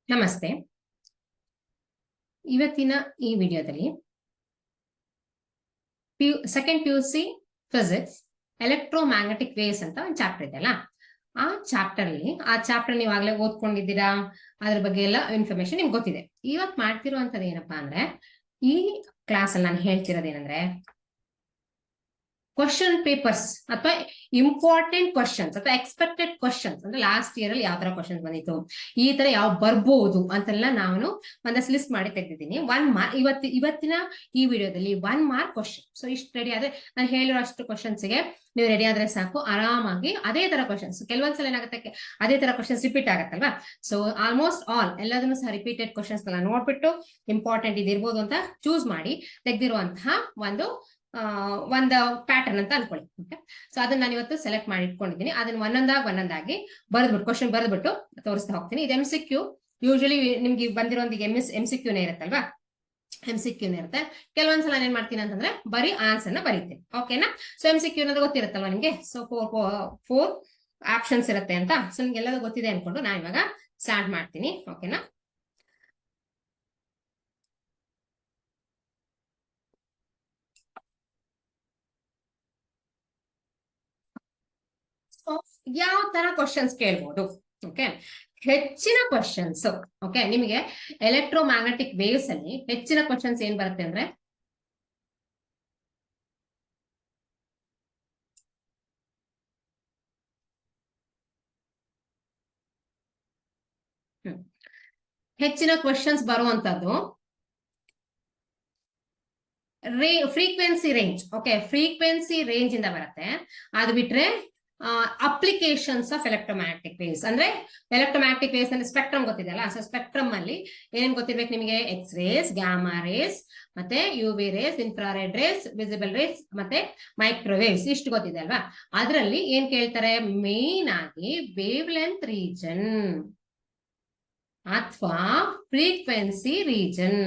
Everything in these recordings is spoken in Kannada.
ನಮಸ್ತೆ. ಇವತ್ತಿನ ಈ ವಿಡಿಯೋದಲ್ಲಿ second PUC physics electromagnetic waves ಅಂತ ಒಂದು ಚಾಪ್ಟರ್ ಇದೆಯಲ್ಲ, ಆ ಚಾಪ್ಟರ್ ನೀವು ಆಗ್ಲೇ ಓದ್ಕೊಂಡಿದ್ದೀರಾ, ಅದ್ರ ಬಗ್ಗೆ ಎಲ್ಲ ಇನ್ಫಾರ್ಮೇಶನ್ ನಿಮ್ಗೆ ಗೊತ್ತಿದೆ. ಇವತ್ತು ಮಾಡ್ತಿರುವಂತದ್ದು ಏನಪ್ಪಾ ಅಂದ್ರೆ, ಈ ಕ್ಲಾಸ್ ಅಲ್ಲಿ ನಾನು ಹೇಳ್ತಿರೋದೇನಂದ್ರೆ ಕ್ವಶನ್ ಪೇಪರ್ಸ್ ಅಥವಾ ಇಂಪಾರ್ಟೆಂಟ್ ಕ್ವಶನ್ಸ್ ಅಥವಾ ಎಕ್ಸ್ಪೆಕ್ಟೆಡ್ ಕ್ವಶನ್ಸ್ ಅಂದ್ರೆ ಲಾಸ್ಟ್ ಇಯರ್ ಅಲ್ಲಿ ಯಾವ ತರ ಕ್ವಶನ್ಸ್ ಬಂದಿತ್ತು, ಈ ತರ ಯಾವ ಬರ್ಬೋದು ಅಂತೆಲ್ಲ ನಾನು ಒಂದಷ್ಟು ಲಿಸ್ಟ್ ಮಾಡಿ ತೆಗೆದಿದ್ದೀನಿ. ಇವತ್ತಿನ ಈ ವಿಡಿಯೋದಲ್ಲಿ 1 ಮಾರ್ಕ್ ಕ್ವಶನ್. ಸೊ ಇಷ್ಟು ರೆಡಿ ಆದ್ರೆ, ನಾನು ಹೇಳಿರೋ ಅಷ್ಟು ಕ್ವಶನ್ಸ್ಗೆ ನೀವು ರೆಡಿ ಆದ್ರೆ ಸಾಕು, ಆರಾಮಾಗಿ ಅದೇ ತರ ಕ್ವಶನ್ಸ್ ಕೆಲವೊಂದ್ಸಲ ಏನಾಗುತ್ತೆ, ಅದೇ ತರ ಕ್ವಶನ್ಸ್ ರಿಪೀಟ್ ಆಗತ್ತಲ್ವಾ. ಸೊ ಆಲ್ಮೋಸ್ಟ್ ಆಲ್ ಎಲ್ಲದನ್ನು ಸಹ ರಿಪೀಟೆಡ್ ಕ್ವಶನ್ಸ್ ಎಲ್ಲ ನೋಡ್ಬಿಟ್ಟು ಇಂಪಾರ್ಟೆಂಟ್ ಇದಿರ್ಬೋದು ಅಂತ ಚೂಸ್ ಮಾಡಿ ತೆಗೆದಿರುವಂತಹ ಒಂದು ಪ್ಯಾಟರ್ನ್ ಅಂತ ಅನ್ಕೊಳ್ಳಿ. ಓಕೆ, ಸೊ ಅದನ್ನ ನಾನು ಇವತ್ತು ಸೆಲೆಕ್ಟ್ ಮಾಡಿ ಇಟ್ಕೊಂಡಿದ್ದೀನಿ. ಅದನ್ನ ಒಂದೊಂದಾಗಿ ಬರೆದ್ಬಿಟ್ಟು ಕ್ವಶನ್ ಬರೆದ್ಬಿಟ್ಟು ತೋರಿಸ್ತಾ ಹೋಗ್ತೀನಿ. ಇದು MCQ. ಯೂಶಲಿ ನಿಮ್ಗೆ ಬಂದಿರೋಂದಿಗೆ MCQನೇ ಇರುತ್ತಲ್ವಾ, MCQನೇ ಇರುತ್ತೆ. ಕೆಲವೊಂದ್ಸಲ ನಾನು ಏನ್ ಮಾಡ್ತೀನಿ ಅಂತಂದ್ರೆ ಬರೀ ಆನ್ಸರ್ ನ ಬರೀತೀನಿ. ಓಕೆನಾ? ಸೊ MCQ ಅನ್ನೋದು ಗೊತ್ತಿರುತ್ತಲ್ವಾ ನಿಮ್ಗೆ. ಸೊ 4 ಆಪ್ಷನ್ಸ್ ಇರುತ್ತೆ ಅಂತ. ಸೊ ನಿಮ್ಗೆ ಎಲ್ಲದೂ ಗೊತ್ತಿದೆ ಅನ್ಕೊಂಡು ನಾನು ಇವಾಗ ಸ್ಟಾರ್ಟ್ ಮಾಡ್ತೀನಿ. ಓಕೆನಾ? ಯಾವ ತರ ಕ್ವಶನ್ಸ್ ಕೇಳ್ಬೋದು? ಓಕೆ, ಹೆಚ್ಚಿನ ಕ್ವಶನ್ಸ್. ಓಕೆ, ನಿಮಗೆ ಎಲೆಕ್ಟ್ರೋಮ್ಯಾಗ್ನೆಟಿಕ್ ವೇವ್ಸ್ ಅಲ್ಲಿ ಹೆಚ್ಚಿನ ಕ್ವಶನ್ಸ್ ಏನ್ ಬರುತ್ತೆ ಅಂದ್ರೆ, ಹೆಚ್ಚಿನ ಕ್ವಶನ್ಸ್ ಬರುವಂತದ್ದು frequency range. Okay, frequency range ಇಂದ ಬರುತ್ತೆ. ಅದು ಬಿಟ್ರೆ ಅಪ್ಲಿಕೇಶನ್ಸ್ ಆಫ್ ಎಲೆಕ್ಟ್ರೋಮ್ಯಾಗ್ನೆಟಿಕ್ ವೇವ್ಸ್ ಅಂದ್ರೆ ಎಲೆಕ್ಟ್ರೋಮ್ಯಾಗ್ನೆಟಿಕ್ ವೇವ್ಸ್ ಅಂದ್ರೆ ಸ್ಪೆಕ್ಟ್ರಮ್ ಗೊತ್ತಿದೆಯಲ್ಲ. ಸೊ ಸ್ಪೆಕ್ಟ್ರಮ್ ಅಲ್ಲಿ ಏನ್ ಗೊತ್ತಿರ್ಬೇಕು ನಿಮಗೆ? ಎಕ್ಸ್ ರೇಸ್, ಗ್ಯಾಮಾ ರೇಸ್, ಮತ್ತೆ UV rays, infrared rays, visible rays, ಮತ್ತೆ ಮೈಕ್ರೋವೇವ್ಸ್, ಇಷ್ಟು ಗೊತ್ತಿದೆ ಅಲ್ವಾ. ಅದರಲ್ಲಿ ಏನ್ ಕೇಳ್ತಾರೆ? ಮೇನ್ ಆಗಿ ವೇವ್ ಲೆಂತ್ ರೀಜನ್ ಅಥವಾ frequency region.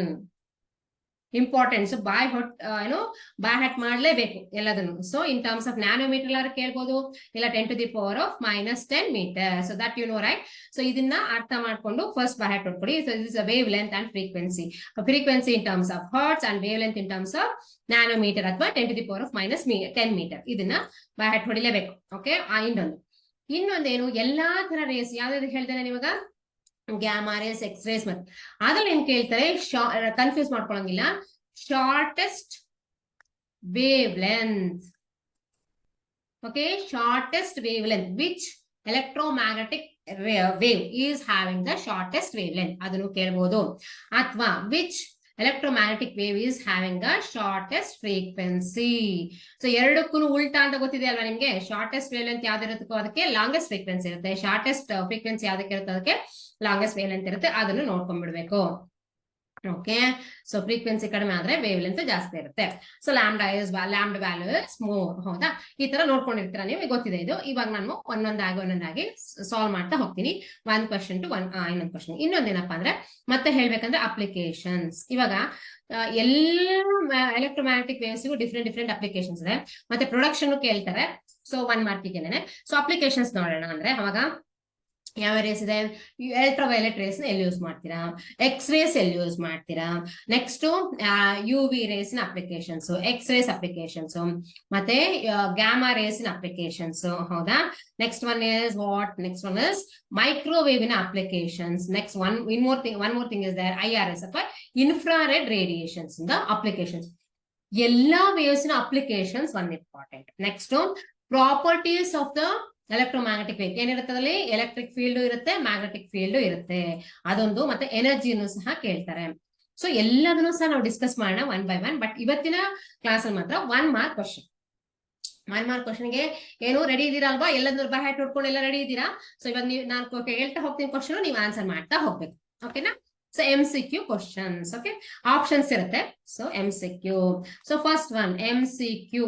Importance by heart ಮಾಡ್ಲೇಬೇಕು ಎಲ್ಲದನ್ನು. So in terms of nanometre ಎಲ್ಲರೂ ಕೇಳ್ಬೋದು, ಇಲ್ಲ 10⁻⁻10 metre. So that you know, right? So ಇದನ್ನ ಅರ್ಥ ಮಾಡ್ಕೊಂಡು ಫಸ್ಟ್ ಬೈ ಹ್ಯಾಟ್ ಹೊಡ್ಕೊಡಿ. So this is wave length and frequency. Frequency in terms of hertz and wavelength in terms of nanometre ಅಥವಾ 10⁻⁻10 ಮೀಟರ್. ಇದನ್ನ ಬೈ ಹ್ಯಾಟ್ ಹೊಡಿಲೇಬೇಕು. ಓಕೆ, ಇನ್ನೊಂದೇನು, ಎಲ್ಲಾ ತರ ರೇಸ್ ಯಾವ್ದಾದ್ರು ಹೇಳ್ತೇನೆ ಇವಾಗ, ಗ್ಯಾಮಾ ರೇಸ್, ಎಕ್ಸ್ ರೇಸ್, ಮತ್ತೆ ಅದ್ರಲ್ಲಿ ಏನ್ ಕೇಳ್ತಾರೆ, ಕನ್ಫ್ಯೂಸ್ ಮಾಡ್ಕೊಳಂಗಿಲ್ಲ, shortest wave length. Okay, shortest wave length, which electromagnetic wave is having the shortest wave length, ಅದನ್ನು ಕೇಳ್ಬೋದು. ಅಥವಾ which electromagnetic wave is having the shortest frequency. So ಎರಡಕ್ಕೂ ಉಲ್ಟಾ ಅಂತ ಗೊತ್ತಿದೆ ಅಲ್ವಾ ನಿಮ್ಗೆ. ಶಾರ್ಟೆಸ್ಟ್ ವೇವ್ ಲೆಂತ್ ಯಾವ್ದಿರುತ್ತೋ ಅದಕ್ಕೆ ಲಾಂಗೆಸ್ಟ್ ಫ್ರೀಕ್ವೆನ್ಸಿ ಇರುತ್ತೆ, ಶಾರ್ಟೆಸ್ಟ್ ಫ್ರೀಕ್ವೆನ್ಸಿ ಯಾವ್ದಕ್ಕೆ ಇರುತ್ತೆ ಅದಕ್ಕೆ ಲಾಂಗೆಸ್ಟ್ ವೇವ್ ಲೆಂತ್ ಇರುತ್ತೆ. ಅದನ್ನು ನೋಡ್ಕೊಂಡ್ಬಿಡ್ಬೇಕು. ಓಕೆ, ಸೊ ಫ್ರೀಕ್ವೆನ್ಸಿ ಕಡಿಮೆ ಆದ್ರೆ ವೇವ್ ಲೆಂತ್ ಜಾಸ್ತಿ ಇರುತ್ತೆ. So lambda value is more. ಹೌದಾ? ಈ ತರ ನೋಡ್ಕೊಂಡಿರ್ತೀರಾ ನೀವು, ಗೊತ್ತಿದೆ ಇದು. ಇವಾಗ ನಾನು ಒಂದೊಂದಾಗಿ ಸಾಲ್ವ್ ಮಾಡ್ತಾ ಹೋಗ್ತೀನಿ. ಒನ್ ಕ್ವಶನ್ ಟು ಇನ್ನೊಂದು ಕ್ವಶನ್. ಇನ್ನೊಂದೇನಪ್ಪಾ ಅಂದ್ರೆ, ಮತ್ತೆ ಹೇಳ್ಬೇಕಂದ್ರೆ ಅಪ್ಲಿಕೇಶನ್ಸ್. ಇವಾಗ ಎಲ್ಲ ಎಲೆಕ್ಟ್ರೋಮ್ಯಾಗ್ನೆಟಿಕ್ ವೇವ್ಸ್ಗೂ ಡಿಫ್ರೆಂಟ್ ಅಪ್ಲಿಕೇಶನ್ಸ್ ಇದೆ. ಮತ್ತೆ ಪ್ರೊಡಕ್ಷನ್ ಕೇಳ್ತಾರೆ. ಸೊ 1 ಮಾರ್ಕಿಗೆ. ಸೊ ಅಪ್ಲಿಕೇಶನ್ಸ್ ನೋಡೋಣ ಅಂದ್ರೆ, ಅವಾಗ ಯಾವ ರೇಸ್ ಇದೆ? ಅಲ್ಟ್ರಾವೈಲೆಟ್ ರೇಸ್ ನ ಎಲ್ಲಿ ಯೂಸ್ ಮಾಡ್ತೀರಾ, ಎಕ್ಸ್ ರೇಸ್ ಎಲ್ಲಿ ಯೂಸ್ ಮಾಡ್ತೀರಾ, ನೆಕ್ಸ್ಟ್ UV ರೇಸ್ ನ ಅಪ್ಲಿಕೇಶನ್ಸ್, ಎಕ್ಸ್ ರೇಸ್ ಅಪ್ಲಿಕೇಶನ್ಸ್, ಮತ್ತೆ ಗ್ಯಾಮಾ ರೇಸ್ ನ ಅಪ್ಲಿಕೇಶನ್ಸ್. ಹೌದಾ? ನೆಕ್ಸ್ಟ್ ಒನ್ ಇಸ್ ಮೈಕ್ರೋವೇವ್ ನ applications. Next one more thing is there, IRS ಅಥವಾ ಇನ್ಫ್ರಾರೆಡ್ ರೇಡಿಯೇಷನ್ಸ್ ಇಂದ ಅಪ್ಲಿಕೇಶನ್ಸ್. ಎಲ್ಲಾ ವೇವ್ಸ್ ನ applications one important. Next properties of the electromagnetic wave. ಏನಿರುತ್ತದಲ್ಲಿ ಎಲೆಕ್ಟ್ರಿಕ್ ಫೀಲ್ಡ್ ಇರುತ್ತೆ, ಮ್ಯಾಗ್ನೆಟಿಕ್ ಫೀಲ್ಡ್ ಇರುತ್ತೆ, ಅದೊಂದು. ಮತ್ತೆ ಎನರ್ಜಿನೂ ಸಹ ಕೇಳ್ತಾರೆ. ಸೊ ಎಲ್ಲದನ್ನು ಸಹ ನಾವು ಡಿಸ್ಕಸ್ ಮಾಡೋಣ ಒನ್ ಬೈ ಒನ್. ಬಟ್ ಇವತ್ತಿನ ಕ್ಲಾಸ್ ಅಲ್ಲಿ ಮಾತ್ರ 1 ಮಾರ್ಕ್ ಕ್ವಶನ್. 1 ಮಾರ್ಕ್ ಕ್ವಶನ್ಗೆ ಏನು ರೆಡಿ ಇದ್ದೀರಾ ಅಲ್ವಾ? ಎಲ್ಲದನ್ನು ಬೈ ಹ್ಯಾಟ್ ನೋಡ್ಕೊಂಡು ಎಲ್ಲ ರೆಡಿ ಇದ್ದೀರಾ? ಸೊ ಇವಾಗ ನಾನು ಹೇಳ್ತಾ ಹೋಗ್ತೀನಿ ಕ್ವಶನ್, ನೀವು ಆನ್ಸರ್ ಮಾಡ್ತಾ ಹೋಗ್ಬೇಕು. ಓಕೆನಾ? So MCQ questions. Okay, options ಇರುತ್ತೆ. So MCQ. So first one MCQ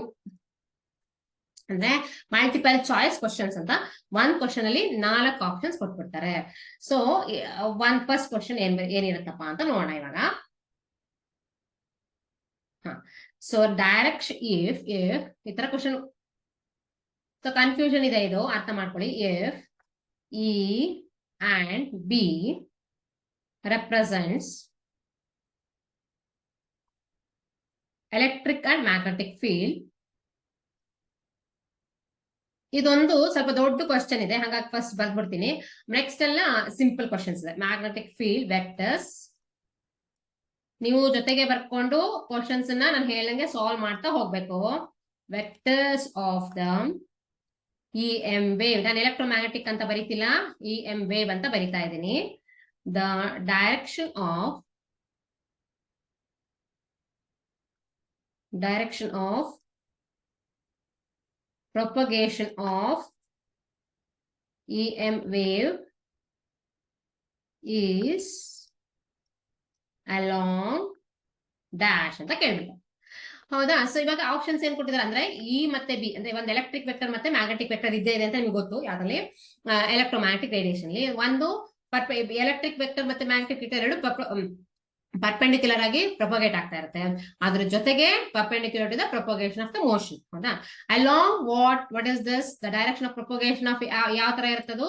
ಅಂದ್ರೆ ಮಲ್ಟಿಪಲ್ ಚಾಯ್ಸ್ ಕ್ವಶನ್ಸ್ ಅಂತ. 1 ಕ್ವಶನ್ ಅಲ್ಲಿ 4 ಆಪ್ಷನ್ಸ್ ಕೊಟ್ಬಿಡ್ತಾರೆ. ಸೊ ಫಸ್ಟ್ ಕ್ವಶನ್ ಏನಿರುತ್ತಪ್ಪ ಅಂತ ನೋಡೋಣ ಇವಾಗ. ಸೊ ಡೈರೆಕ್ಷನ್ ಇಫ್ ಈ ತರ ಕ್ವಶನ್. ಸೊ ಕನ್ಫ್ಯೂಷನ್ ಇದೆ, ಇದು ಅರ್ಥ ಮಾಡ್ಕೊಳ್ಳಿ. If E and B represents electric and magnetic field. ಇದೊಂದು ಸ್ವಲ್ಪ ದೊಡ್ಡ ಕ್ವಶನ್ ಇದೆ, ಹಾಗಾಗಿ ಫಸ್ಟ್ ಬರ್ಬಿಡ್ತೀನಿ. ನೆಕ್ಸ್ಟ್ ಎಲ್ಲ ಸಿಂಪಲ್ ಕ್ವಶನ್ಸ್ ಇದೆ. ಮ್ಯಾಗ್ನೆಟಿಕ್ ಫೀಲ್ಡ್ ವೆಕ್ಟರ್ಸ್, ನೀವು ಜೊತೆಗೆ ಬರ್ಕೊಂಡು ಕ್ವಶನ್ಸ್ ನಾನು ಹೇಳಂಗೆ ಸಾಲ್ವ್ ಮಾಡ್ತಾ ಹೋಗ್ಬೇಕು. Vectors of the EM wave, ನಾನು ಎಲೆಕ್ಟ್ರೋಮ್ಯಾಗ್ನೆಟಿಕ್ ಅಂತ ಬರೀತಿಲ್ಲ, EM ವೇವ್ ಅಂತ ಬರಿತಾ ಇದ್ದೀನಿ. The direction of propagation of EM wave is along dash ಅಂತ ಕೇಳ್ಬಿಟ್ಟು. ಹೌದಾ? ಸೊ ಇವಾಗ ಆಪ್ಷನ್ಸ್ ಏನ್ ಕೊಟ್ಟಿದ್ದಾರೆ ಅಂದ್ರೆ ಇ ಮತ್ತೆ ಬಿ, ಅಂದ್ರೆ ಒಂದು ಎಲೆಕ್ಟ್ರಿಕ್ ವೆಕ್ಟರ್ ಮತ್ತೆ ಮ್ಯಾಗ್ನೆಟಿಕ್ ವೆಕ್ಟರ್ ಇದೆ ಅಂತ ನಿಮ್ಗೆ ಗೊತ್ತು ಯಾವ್ದ್ರಲ್ಲಿ, ಎಲೆಕ್ಟ್ರೋಮ್ಯಾಗ್ನೆಟಿಕ್ ರೇಡಿಯೇಷನ್. ಒಂದು ಎಲೆಕ್ಟ್ರಿಕ್ ವೆಕ್ಟರ್ ಮತ್ತೆ ಮ್ಯಾಗ್ನೆಟಿಕ್ ವೆಕ್ಟರ್ ಎರಡು ಪರ್ಪೆಂಡಿಕ್ಯುಲರ್ ಆಗಿ ಪ್ರೊಪಗೇಟ್ ಆಗ್ತಾ ಇರುತ್ತೆ, ಅದ್ರ ಜೊತೆಗೆ perpendicular to the propagation of the motion. ಹೌದಾ? Along what is this, the direction of propagation of ಯಾವ ತರ ಇರ್ತದು.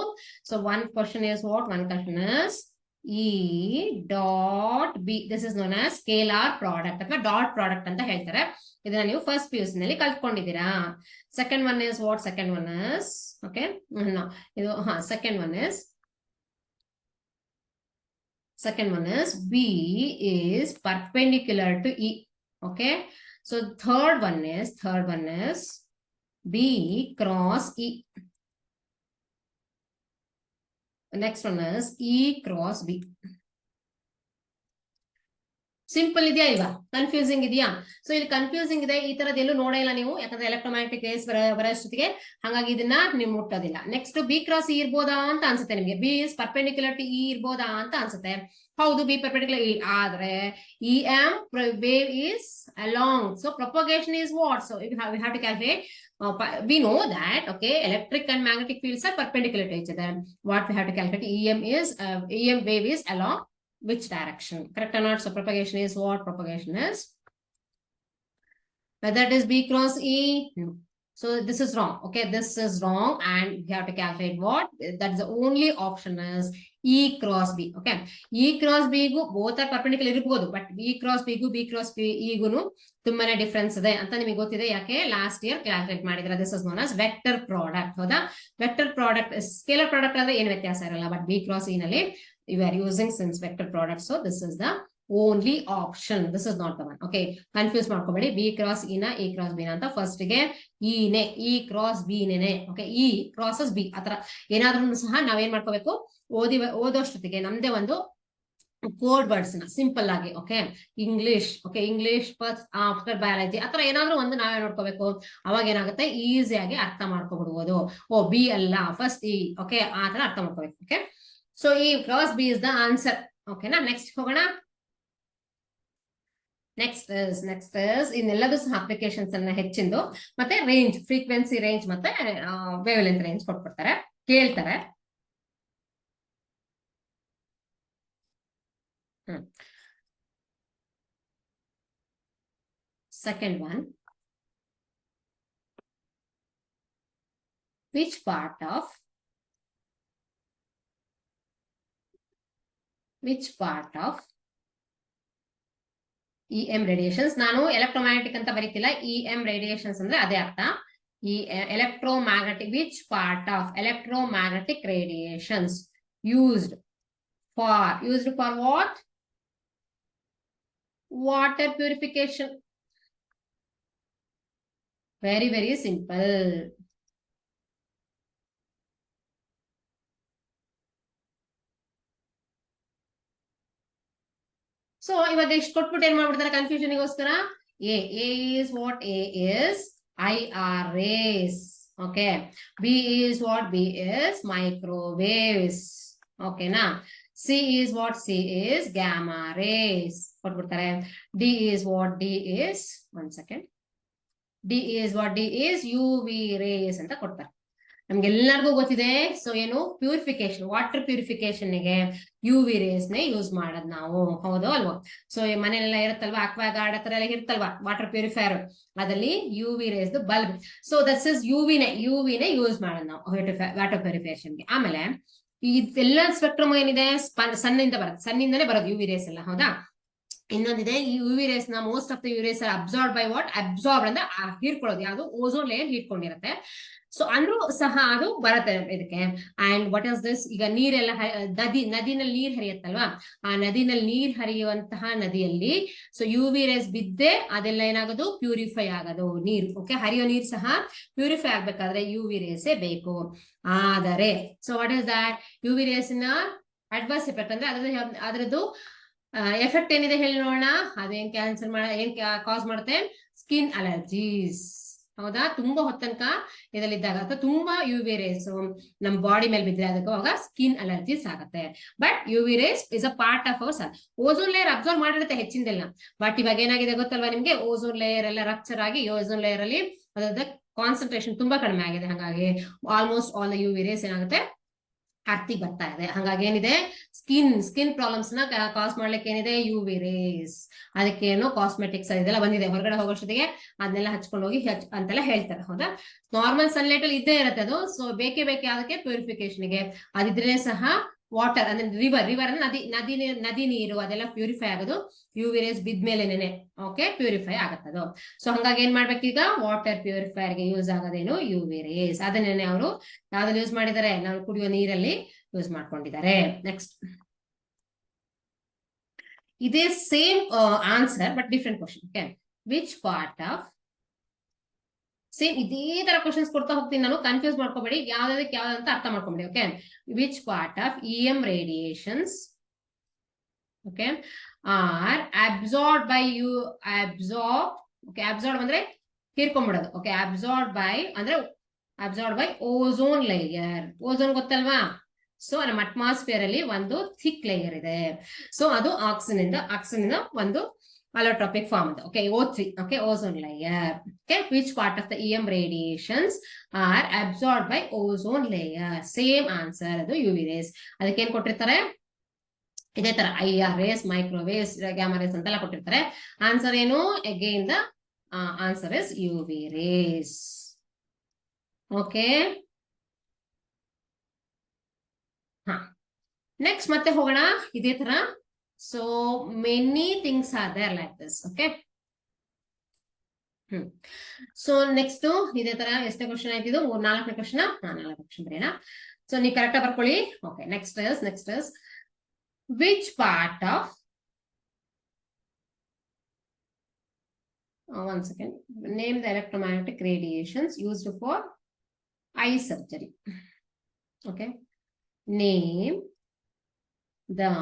So one question is one question is E dot B. This is known as scalar product ಅಥವಾ ಡಾಟ್ ಪ್ರಾಡಕ್ಟ್ ಅಂತ ಹೇಳ್ತಾರೆ. ಇದನ್ನ ನೀವು ಫಸ್ಟ್ PUC ನಲ್ಲಿ ಕಲ್ತ್ಕೊಂಡಿದ್ದೀರಾ. Second one is what, second one is okay ಇದು second one is B is perpendicular to E. Okay, so third one is B cross E. Next one is E cross B. Simple ಇದೆಯಾ ಇಲ್ವಾ? ಕನ್ಫ್ಯೂಸಿಂಗ್ ಇದೆಯಾ? ಸೊ ಇಲ್ಲಿ ಕನ್ಫ್ಯೂಸಿಂಗ್ ಇದೆ, ಈ ತರದ್ ಎಲ್ಲೂ ನೋಡೇ ಇಲ್ಲ ನೀವು, ಯಾಕಂದ್ರೆ ಎಲೆಕ್ಟ್ರೋಮ್ಯಾಗ್ನೆಟಿಕ್ ವೇವ್ಸ್ ಬರೋಷ್ಟೊತ್ತಿಗೆ, ಹಾಗಾಗಿ ಇದನ್ನ ನೀವು ಮುಟ್ಟೋದಿಲ್ಲ. ನೆಕ್ಸ್ಟ್ ಬಿ ಕ್ರಾಸ್ ಇ ಇರ್ಬೋದಾ ಅಂತ ಅನ್ಸುತ್ತೆ ನಿಮಗೆ. B is perpendicular to E ಇರ್ಬೋದಾ ಅಂತ ಅನ್ಸುತ್ತೆ. ಹೌದು, ಬಿ ಪರ್ಪೆಂಡಿಕ್ಯುಲರ್ ಇ, ಆದ್ರೆ EM wave is along, so propagation is what? So we have to calculate. We know that okay, electric and magnetic fields are perpendicular to each other. What we have to calculate, EM wave is along which direction? Correct or not? So propagation is what? Propagation is whether it is B cross E. No. So this is wrong. Okay, this is wrong, and we have to calculate what? That's the only option is E cross B. Okay, E cross B gu both are perpendicular irbodu, but E cross B gu B cross E guನು ತುಂಬಾನೇ ಡಿಫರೆನ್ಸ್ ಇದೆ ಅಂತ ನಿಮಗೆ ಗೊತ್ತಿದೆ, ಯಾಕೆ ಲಾಸ್ಟ್ ಇಯರ್ ಕ್ಯಾಲ್ಕುಲೇಟ್ ಮಾಡಿದ್ರೆ. This is known as vector product. ಹೌದಾ? ವೆಕ್ಟರ್ ಪ್ರಾಡಕ್ಟ್, ಸ್ಕೇಲರ್ ಪ್ರಾಡಕ್ಟ್ ಅಂದ್ರೆ ಏನು ವ್ಯತ್ಯಾಸ ಇರಲ್ಲ, ಬಟ್ B cross E ನಲ್ಲಿ you are using since vector product, so this is the only option. This is not the one. Okay, confuse ಮಾಡ್ಕೋಬೇಡಿ. B cross E ನ E cross B ನ ಅಂತ ಫಸ್ಟ್ ಗೆ E ನೇ E cross B ನೇ. ಓಕೆ, E crosses B ಆತರ ಏನಾದ್ರೂ ಸಹ ನಾವೇನ್ ಮಾಡ್ಕೋಬೇಕು, ಓದೋಷ್ಟೊತ್ತಿಗೆ ನಮ್ದೇ ಒಂದು ಕೋಡ್ ವರ್ಡ್ಸ್ ನ ಸಿಂಪಲ್ ಆಗಿ, okay, English first after biology ಆತರ ಏನಾದ್ರೂ ಒಂದು ನಾವೇ ನೋಡ್ಕೋಬೇಕು. ಅವಾಗ ಏನಾಗುತ್ತೆ, ಈಸಿಯಾಗಿ ಅರ್ಥ ಮಾಡ್ಕೊಬಿಡ್ಬೋದು. ಓ ಬಿ ಅಲ್ಲ ಫಸ್ಟ್ ಇ, ಓಕೆ, ಆತರ ಅರ್ಥ ಮಾಡ್ಕೋಬೇಕು. Okay, so E cross B is the answer. ಓಕೆನಾ? ನೆಕ್ಸ್ಟ್ ಹೋಗೋಣ. ನೆಕ್ಸ್ಟ್ ಇಸ್ ಇನ್ನೆಲ್ಲದೂ ಸಹ ಅಪ್ಲಿಕೇಶನ್ಸ್ ಅನ್ನ ಹೆಚ್ಚಿಂದು ಮತ್ತೆ ರೇಂಜ್, ಫ್ರೀಕ್ವೆನ್ಸಿ ರೇಂಜ್ ಮತ್ತೆ ವೇವ್ ಲೆಂತ್ ರೇಂಜ್ ಕೊಟ್ಬಿಡ್ತಾರೆ, ಕೇಳ್ತಾರೆ. Second one, which part of EM radiations, ನಾನು ಎಲೆಕ್ಟ್ರೋಮ್ಯಾಗ್ನೆಟಿಕ್ ಅಂತ ಬರೀತಿಲ್ಲ, EM radiations ಅಂದ್ರೆ ಅದೇ ಅರ್ಥ. Electromagnetic, which part of electromagnetic radiations used for what? Water purification. Very, very simple. So ಇವಾಗ ಇಷ್ಟು ಕೊಟ್ಬಿಟ್ಟು ಏನ್ ಮಾಡ್ಬಿಡ್ತಾರೆ ಕನ್ಫ್ಯೂಷನ್ ಗೋಸ್ಕರ. A is what? A is IR rays. Okay, B is what? B is microwaves. Okay na? C is what? C is gamma rays. ಕೊಟ್ಬಿಡ್ತಾರೆ. D is what? D is one second. D is what? D is UV rays ಅಂತ ಕೊಡ್ತಾರೆ. ನಮ್ಗೆಲ್ಲರಿಗೂ ಗೊತ್ತಿದೆ. ಸೊ ಏನು, ಪ್ಯೂರಿಫಿಕೇಶನ್, ವಾಟರ್ ಪ್ಯೂರಿಫಿಕೇಶನ್ ಗೆ UV ರೇಸ್ ನೇ ಯೂಸ್ ಮಾಡೋದು ನಾವು, ಹೌದು ಅಲ್ವಾ? ಸೊ ಮನೆಯಲ್ಲ ಇರುತ್ತಲ್ವಾ, ಅಕ್ವಾ ಗಾರ್ಡ್ ಹತ್ರ ಎಲ್ಲ ಇರುತ್ತಲ್ವಾ ವಾಟರ್ ಪ್ಯೂರಿಫೈಯರ್, ಅದಲ್ಲಿ UV rays bulb. So that's is UV ನೇ ಯೂಸ್ ಮಾಡೋದು ನಾವು ವಾಟರ್ ಪ್ಯೂರಿಫಿಕೇಶನ್ ಗೆ. ಆಮೇಲೆ ಇದೆಲ್ಲ ಸ್ಪೆಕ್ಟ್ರಮ್ ಏನಿದೆ ಸನ್ನಿಂದ ಬರುತ್ತೆ, ಸನ್ನಿಂದನೇ ಬರೋದು UV ರೇಸ್ ಎಲ್ಲ, ಹೌದಾ. ಇನ್ನೊಂದಿದೆ, ಈ UV ರೇಸ್ ನ most of the UV rays absorb by what, absorb ಅಂದ್ರೆ ಹೀರ್ಕೊಳ್ಳೋದು, ಯಾವುದು ಓಝೋನ್ ಲೇಯರ್ ಹೀರ್ಕೊಂಡಿರುತ್ತೆ. ಸೊ ಅಂದ್ರೂ ಸಹ ಅದು ಬರುತ್ತೆ ಇದಕ್ಕೆ. ಅಂಡ್ ವಾಟ್ ಇಸ್ ದಿಸ್, ಈಗ ನೀರೆಲ್ಲ ನದಿನಲ್ಲಿ ನೀರ್ ಹರಿಯುತ್ತಲ್ವಾ, ಆ ನದಿನಲ್ಲಿ ನೀರ್ ಹರಿಯುವಂತಹ ನದಿಯಲ್ಲಿ ಸೊ UV ರೇಸ್ ಬಿದ್ದೆ ಅದೆಲ್ಲ ಏನಾಗೋದು, ಪ್ಯೂರಿಫೈ ಆಗೋದು ನೀರು. ಓಕೆ, ಹರಿಯೋ ನೀರು ಸಹ ಪ್ಯೂರಿಫೈ ಆಗ್ಬೇಕಾದ್ರೆ UV ರೇಸೇ ಬೇಕು. ಆದರೆ so what is that, UV rays ನ ಅಡ್ವರ್ಸ್ ಎಫೆಕ್ಟ್ ಅಂದ್ರೆ ಅದ್ರದ್ದು ಎಫೆಕ್ಟ್ ಏನಿದೆ ಹೇಳಿ ನೋಡೋಣ. ಅದೇನ್ ಕ್ಯಾನ್ಸರ್ ಏನ್ ಕಾಸ್ ಮಾಡುತ್ತೆ, ಸ್ಕಿನ್ ಅಲರ್ಜೀಸ್, ಹೌದಾ. ತುಂಬಾ ಹೊತ್ತನಕ ಇದರಲ್ಲಿದ್ದಾಗ ಅಥವಾ ತುಂಬಾ UV ರೇಸ್ ನಮ್ಮ ಬಾಡಿ ಮೇಲೆ ಬಿದ್ದರೆ ಅದಕ್ಕೆ ಅವಾಗ ಸ್ಕಿನ್ ಅಲರ್ಜೀಸ್ ಆಗುತ್ತೆ. But UV rays is a part of our sun. Ozone layer absorb ಮಾಡಿರುತ್ತೆ ಹೆಚ್ಚಿಂದೆಲ್ಲ, ಬಟ್ ಇವಾಗ ಏನಾಗಿದೆ ಗೊತ್ತಲ್ವಾ ನಿಮ್ಗೆ, ಓಝೋನ್ ಲೇಯರ್ ಎಲ್ಲ ರಪ್ಚರ್ ಆಗಿ ಓಝೋನ್ ಲೇಯರ್ ಅಲ್ಲಿ ಅದರ ಕಾನ್ಸಂಟ್ರೇಷನ್ ತುಂಬಾ ಕಡಿಮೆ ಆಗಿದೆ. ಹಾಗಾಗಿ ಆಲ್ಮೋಸ್ಟ್ ಆಲ್ UV ರೇಸ್ ಏನಾಗುತ್ತೆ, ಅರ್ತಿಗೆ ಬರ್ತಾ ಇದೆ. ಹಾಗಾಗಿ ಏನಿದೆ, ಸ್ಕಿನ್ ಪ್ರಾಬ್ಲಮ್ಸ್ ನ ಕಾಸ್ ಮಾಡ್ಲಿಕ್ಕೆ ಏನಿದೆ, UV ರೇಸ್. ಅದಕ್ಕೇನು ಕಾಸ್ಮೆಟಿಕ್ಸ್ ಇದೆಲ್ಲ ಬಂದಿದೆ, ಹೊರಗಡೆ ಹೋಗೋಷ್ಟೊತ್ತಿಗೆ ಅದನ್ನೆಲ್ಲ ಹಚ್ಕೊಂಡು ಹೋಗಿ ಅಂತೆಲ್ಲ ಹೇಳ್ತಾರೆ, ಹೌದಾ. ನಾರ್ಮಲ್ ಸನ್ಲೈಟ್ ಅಲ್ಲಿ ಇದ್ದೇ ಇರುತ್ತೆ ಅದು. ಸೊ ಬೇಕೇ ಅದಕ್ಕೆ ಪ್ಯೂರಿಫಿಕೇಶನ್ಗೆ. ಅದಿದ್ರೆ ಸಹ ವಾಟರ್ ಅಂದ್ರೆ ರಿವರ್ ಅಂದ್ರೆ ನದಿ ನೀರು ಅದೆಲ್ಲ ಪ್ಯೂರಿಫೈ ಆಗೋದು UV ರೇಸ್ ಬಿದ್ಮೇಲೆನೆ. ಓಕೆ, ಪ್ಯೂರಿಫೈ ಆಗತ್ತದು. ಸೊ ಹಂಗಾಗಿ ಏನ್ ಮಾಡ್ಬೇಕೀಗ, ವಾಟರ್ ಪ್ಯೂರಿಫೈಯರ್ ಗೆ ಯೂಸ್ ಆಗೋದೇನು, UV ರೇಸ್. ಅದನ್ನೇ ಅವರು ಯಾವ್ದ್ರಲ್ಲಿ ಯೂಸ್ ಮಾಡಿದ್ದಾರೆ, ನಾವು ಕುಡಿಯೋ ನೀರಲ್ಲಿ ಯೂಸ್ ಮಾಡ್ಕೊಂಡಿದ್ದಾರೆ. ನೆಕ್ಸ್ಟ್, ಇದೇ same answer but different question. Okay, which part of, same ಇದೇ ತರ ಕ್ವಶನ್ಸ್ ಕೊಡ್ತಾ ಹೋಗ್ತೀನಿ ನಾನು, ಕನ್ಫ್ಯೂಸ್ ಮಾಡ್ಕೋಬೇಡಿ, ಯಾವ್ದಕ್ಕೆ ಯಾವ್ದು ಅಂತ ಅರ್ಥ ಮಾಡ್ಕೊಂಬಿಡಿ. Okay, which part of EM radiations okay are absorb by absorb ಅಂದ್ರೆ ಹೀರ್ಕೊಂಡ್ಬಿಡೋದು. Okay, absorb by ozone layer. Ozone ಗೊತ್ತಲ್ವಾ, ಸೊ ನಮ್ಮ ಅಟ್ಮಾಸ್ಫಿಯರ್ ಅಲ್ಲಿ ಒಂದು ಥಿಕ್ ಲೇಯರ್ ಇದೆ. ಸೊ ಅದು ಆಕ್ಸಿಜನ್ ಒಂದು allotropic form. Okay, O3. Okay, ozone layer. Okay, which part of the EM radiations are absorbed by ozone layer? Same answer, ಅದು UV rays. ಅದಕ್ಕೆ ಏನ್ ಕೊಟ್ಟಿರ್ತಾರೆ, ಇದೇ ತರ IR rays, microwaves, gamma rays ಅಂತೆಲ್ಲ ಕೊಟ್ಟಿರ್ತಾರೆ. ಆನ್ಸರ್ ಏನು, again the answer is UV rays. Okay, ಹಾ, ನೆಕ್ಸ್ಟ್ ಮತ್ತೆ ಹೋಗೋಣ ಇದೇ ತರ. So many things are there like this. Okay. So next ಇದೇ ತರ ಎಷ್ಟೇ ಕ್ವಶನ್ ಆಯ್ತಿದ್ದು, 4ನೇ ಕ್ವಶನ್, 4 ಕ್ವಶನ್ ಬರೆಯೋಣ. ಸೊ ನೀವು ಕರೆಕ್ಟ್ ಆಗಿ ಬರ್ಕೊಳ್ಳಿ. Okay, next is which part of, one second, name the electromagnetic radiations used for eye surgery. Okay, name the